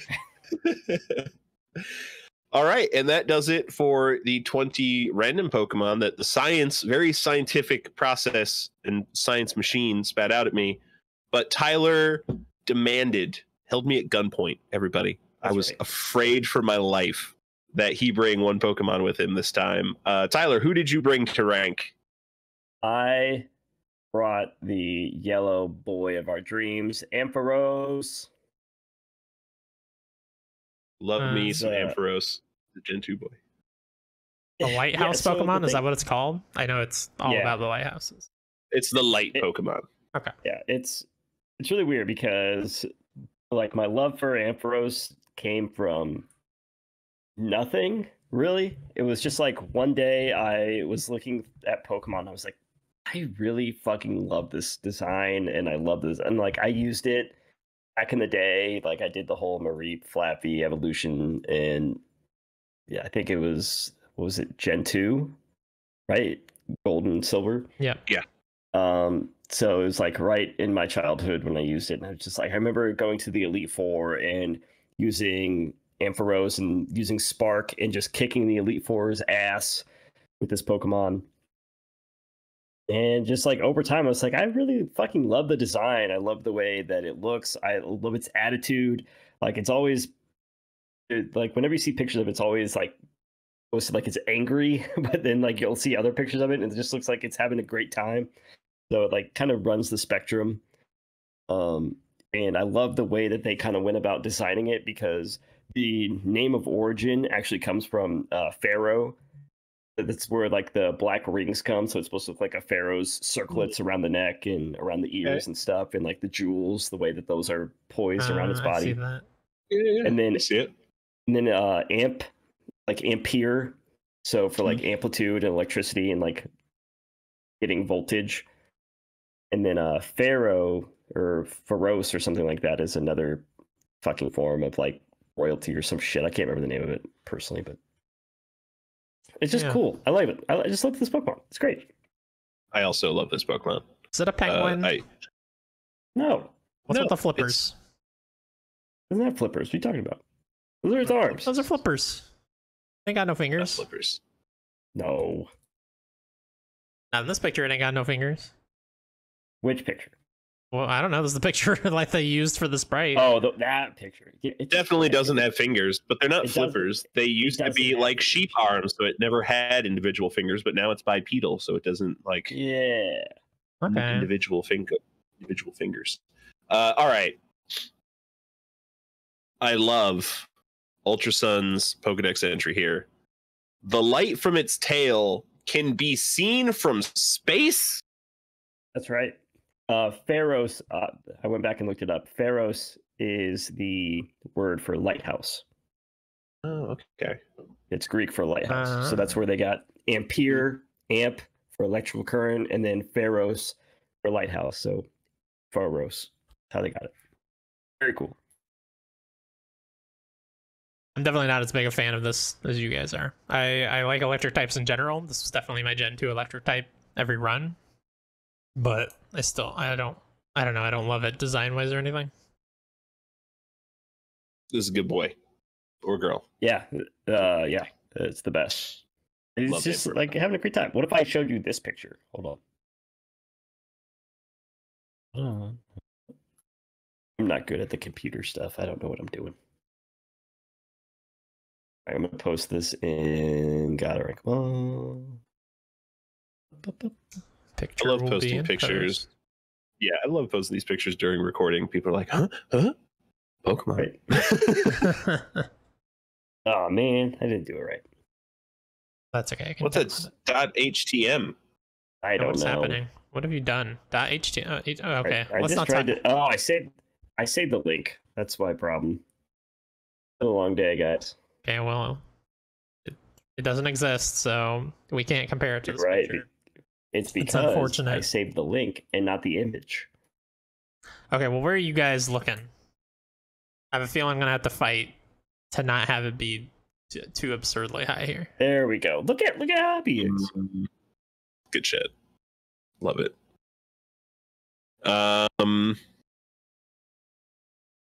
All right, and that does it for the 20 random Pokemon that the very scientific process and science machine spat out at me. But Tyler held me at gunpoint, everybody. I was afraid for my life that he bring one Pokemon with him this time. Tyler, who did you bring to rank? I brought the yellow boy of our dreams, Ampharos. Love me some Ampharos, the Gen 2 boy. The lighthouse Pokemon? Is that what it's called? I know it's all about the lighthouses. It's the light Pokemon. Okay. Yeah, it's really weird because like my love for Ampharos came from nothing, really. It was just like one day I was looking at Pokemon and I was like, I really fucking love this design and I love this. And like I used it back in the day, like I did the whole Mareep Flappy evolution, and yeah, I think it was, what was it, Gen 2, right? Gold and silver. Yeah. So it was like right in my childhood when I used it, and I was just like, I remember going to the Elite Four and using Ampharos and using Spark and just kicking the Elite Four's ass with this Pokemon. And just like over time, I was like, I really fucking love the design. I love the way that it looks. I love its attitude. Like it's always like whenever you see pictures of it, it's always like posted like it's angry, but then like you'll see other pictures of it and it just looks like it's having a great time. So it like kind of runs the spectrum. And I love the way that they kind of went about designing it, because the name of origin actually comes from Pharaoh. That's where like the black rings come, so it's supposed to look like a pharaoh's circlets around the neck and around the ears and stuff, and like the jewels, the way that those are poised around its body. I see that. And then I see it. And then amp, like ampere, so for like amplitude and electricity and like getting voltage. And then pharaoh or Pharos or something like that is another fucking form of like royalty or some shit. I can't remember the name of it personally, but it's just cool. I like it. I just love this Pokemon. It's great. I also love this Pokemon. Is it a penguin? No. What's with the flippers? Doesn't have flippers. What are you talking about? Those are its arms. Those are flippers. They ain't got no fingers. Not flippers. No. Not in this picture, it ain't got no fingers. Which picture? Well, I don't know. This is the picture like they used for the sprite. Oh, that picture. It definitely doesn't have fingers, but they're not flippers. They used to be like sheep arms, so it never had individual fingers, but now it's bipedal, so it doesn't like individual fingers. All right. I love Ultra Sun's Pokedex entry here. The light from its tail can be seen from space. That's right. Pharos, I went back and looked it up. Pharos is the word for lighthouse. Oh, okay. It's Greek for lighthouse. So that's where they got ampere, amp for electrical current, and then Pharos for lighthouse. So Pharos, how they got it. Very cool. I'm definitely not as big a fan of this as you guys are. I like electric types in general. This was definitely my Gen 2 electric type every run. But I don't know. I don't love it design-wise or anything. This is a good boy. Or girl. Yeah. It's the best. It's Love just like having a great time. What if I showed you this picture? Hold on. I'm not good at the computer stuff. I don't know what I'm doing. I'm going to post this in Galarian. I love posting pictures. Yeah, I love posting these pictures during recording. People are like, huh? Pokemon. Right. Oh, man. I didn't do it right. That's okay. What's that .htm? I don't know. What's happening? What have you done? .htm. Oh, okay. I just tried to. Oh, I saved the link. That's my problem. It's been a long day, guys. Okay, well, it doesn't exist, so we can't compare it to this right. picture. It's because unfortunate. I saved the link and not the image. Okay, well, where are you guys looking? I have a feeling I'm gonna have to fight to not have it be too absurdly high here. There we go. Look at how happy he is. Good shit. Love it.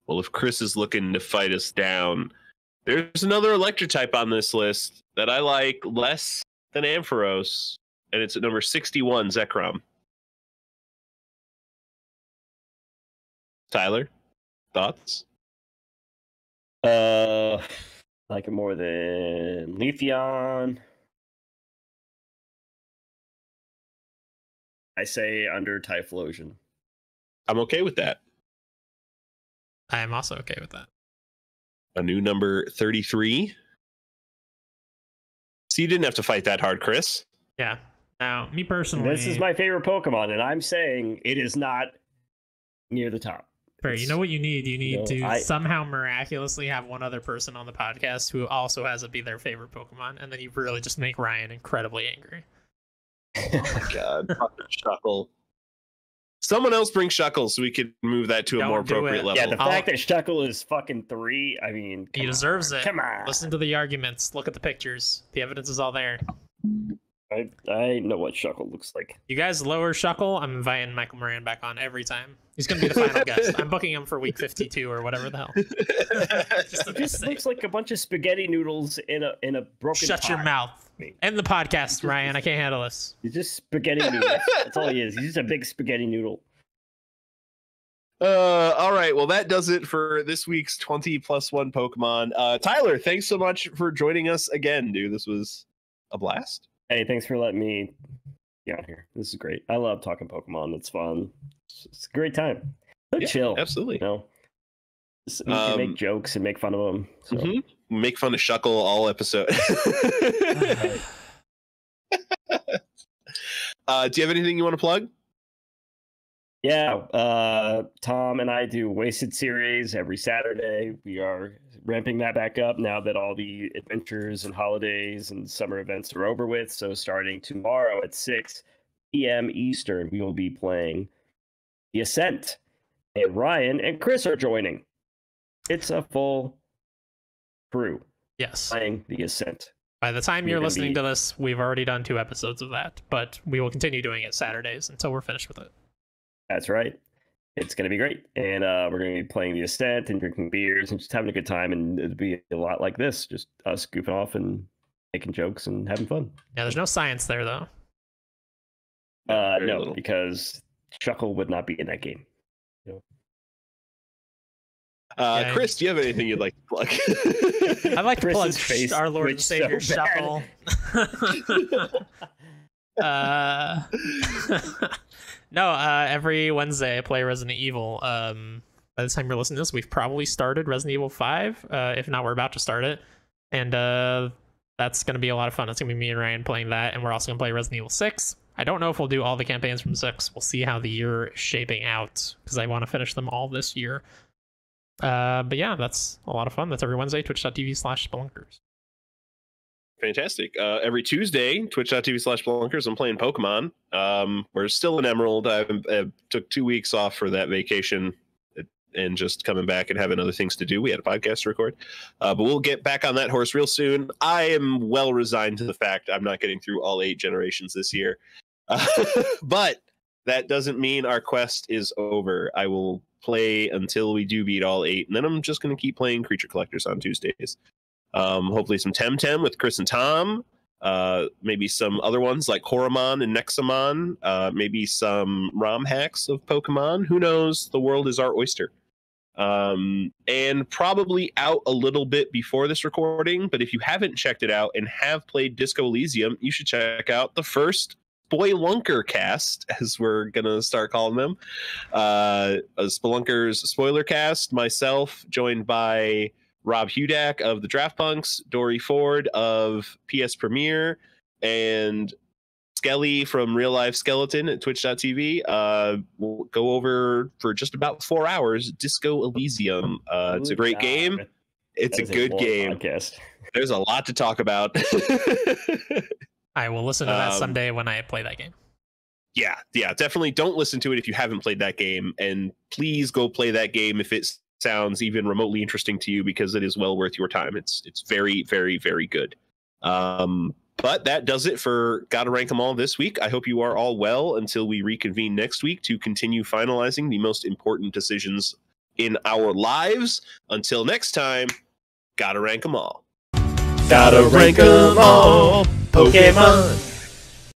Well, if Chris is looking to fight us down, there's another electric type on this list that I like less than Ampharos, and it's at number 61, Zekrom. Tyler, thoughts? Like it more than Leafeon. I say under Typhlosion. I'm okay with that. I am also okay with that. A new number 33. So you didn't have to fight that hard, Chris. Yeah. Now, me personally, This is my favorite Pokemon, and I'm saying it is not near the top. Fair. You know what you need? You need to somehow miraculously have one other person on the podcast who also has it be their favorite Pokemon, and then you really just make Ryan incredibly angry. Oh my god. Fucking Shuckle. Someone else bring Shuckle so we can move that to a more appropriate level. Yeah, the fact that Shuckle is fucking 3, I mean, he deserves it. Come on. Listen to the arguments. Look at the pictures. The evidence is all there. I know what Shuckle looks like. You guys lower Shuckle, I'm inviting Michael Moran back on every time. He's going to be the final guest. I'm booking him for week 52 or whatever the hell. It just looks like a bunch of spaghetti noodles in a broken Shut pot. your mouth. End the podcast, Ryan. I can't handle this. He's just spaghetti noodles. That's all he is. He's just a big spaghetti noodle. All right. Well, that does it for this week's 20+1 Pokemon. Tyler, thanks so much for joining us again, dude. This was a blast. Hey, thanks for letting me be on here. This is great. I love talking Pokemon. It's fun. It's a great time. So chill. Absolutely. You know, you can make jokes and make fun of them. So. Make fun of Shuckle all episode. Do you have anything you want to plug? Yeah, Tom and I do Wasted Series every Saturday. We are ramping that back up now that all the adventures and holidays and summer events are over with. So starting tomorrow at 6 p.m. Eastern, we will be playing The Ascent. And Ryan and Chris are joining. It's a full crew. Yes. Playing The Ascent. By the time you're listening to this, we've already done 2 episodes of that, but we will continue doing it Saturdays until we're finished with it. That's right. It's going to be great. And we're going to be playing The Ascent and drinking beers and just having a good time. And it'll be a lot like this, just us goofing off and making jokes and having fun. Yeah, there's no science there, though. No, little. Because Shuckle would not be in that game. Chris, do you have anything you'd like to plug? I'd like to plug face our Lord and Savior so Shuckle. No, every Wednesday I play Resident Evil. By the time you're listening to this, we've probably started Resident Evil 5. If not, we're about to start it. And that's going to be a lot of fun. It's going to be me and Ryan playing that. And we're also going to play Resident Evil 6. I don't know if we'll do all the campaigns from 6. We'll see how the year is shaping out, because I want to finish them all this year. But yeah, that's a lot of fun. That's every Wednesday, twitch.tv/spelunkers. Fantastic. Every Tuesday, twitch.tv/spelunkers, I'm playing Pokemon. We're still in Emerald. I took 2 weeks off for that vacation and just coming back and having other things to do. We had a podcast to record. But we'll get back on that horse real soon. I am well resigned to the fact I'm not getting through all 8 generations this year. But that doesn't mean our quest is over. I will play until we do beat all 8, and then I'm just going to keep playing Creature Collectors on Tuesdays. Hopefully some Temtem with Chris and Tom, maybe some other ones like Horomon and Nexamon, maybe some ROM hacks of Pokemon. Who knows? The world is our oyster. And probably out a little bit before this recording, but if you haven't checked it out and have played Disco Elysium, you should check out the first Spoilunker cast, as we're gonna start calling them. A Spelunkers spoiler cast, myself, joined by Rob Hudak of the Draft Punks, Dory Ford of PS Premiere, and Skelly from Real Life Skeleton at twitch.tv. We'll go over for just about 4 hours Disco Elysium. It's a great game. It's a good game. Podcast. There's a lot to talk about. I will listen to that someday when I play that game. Yeah, definitely don't listen to it if you haven't played that game, and please go play that game if it sounds even remotely interesting to you, because it is well worth your time. It's very, very, very good. But that does it for Gotta Rank 'em All this week. I hope you are all well until we reconvene next week to continue finalizing the most important decisions in our lives. Until next time, gotta rank 'em all. Gotta rank 'em all, Pokemon.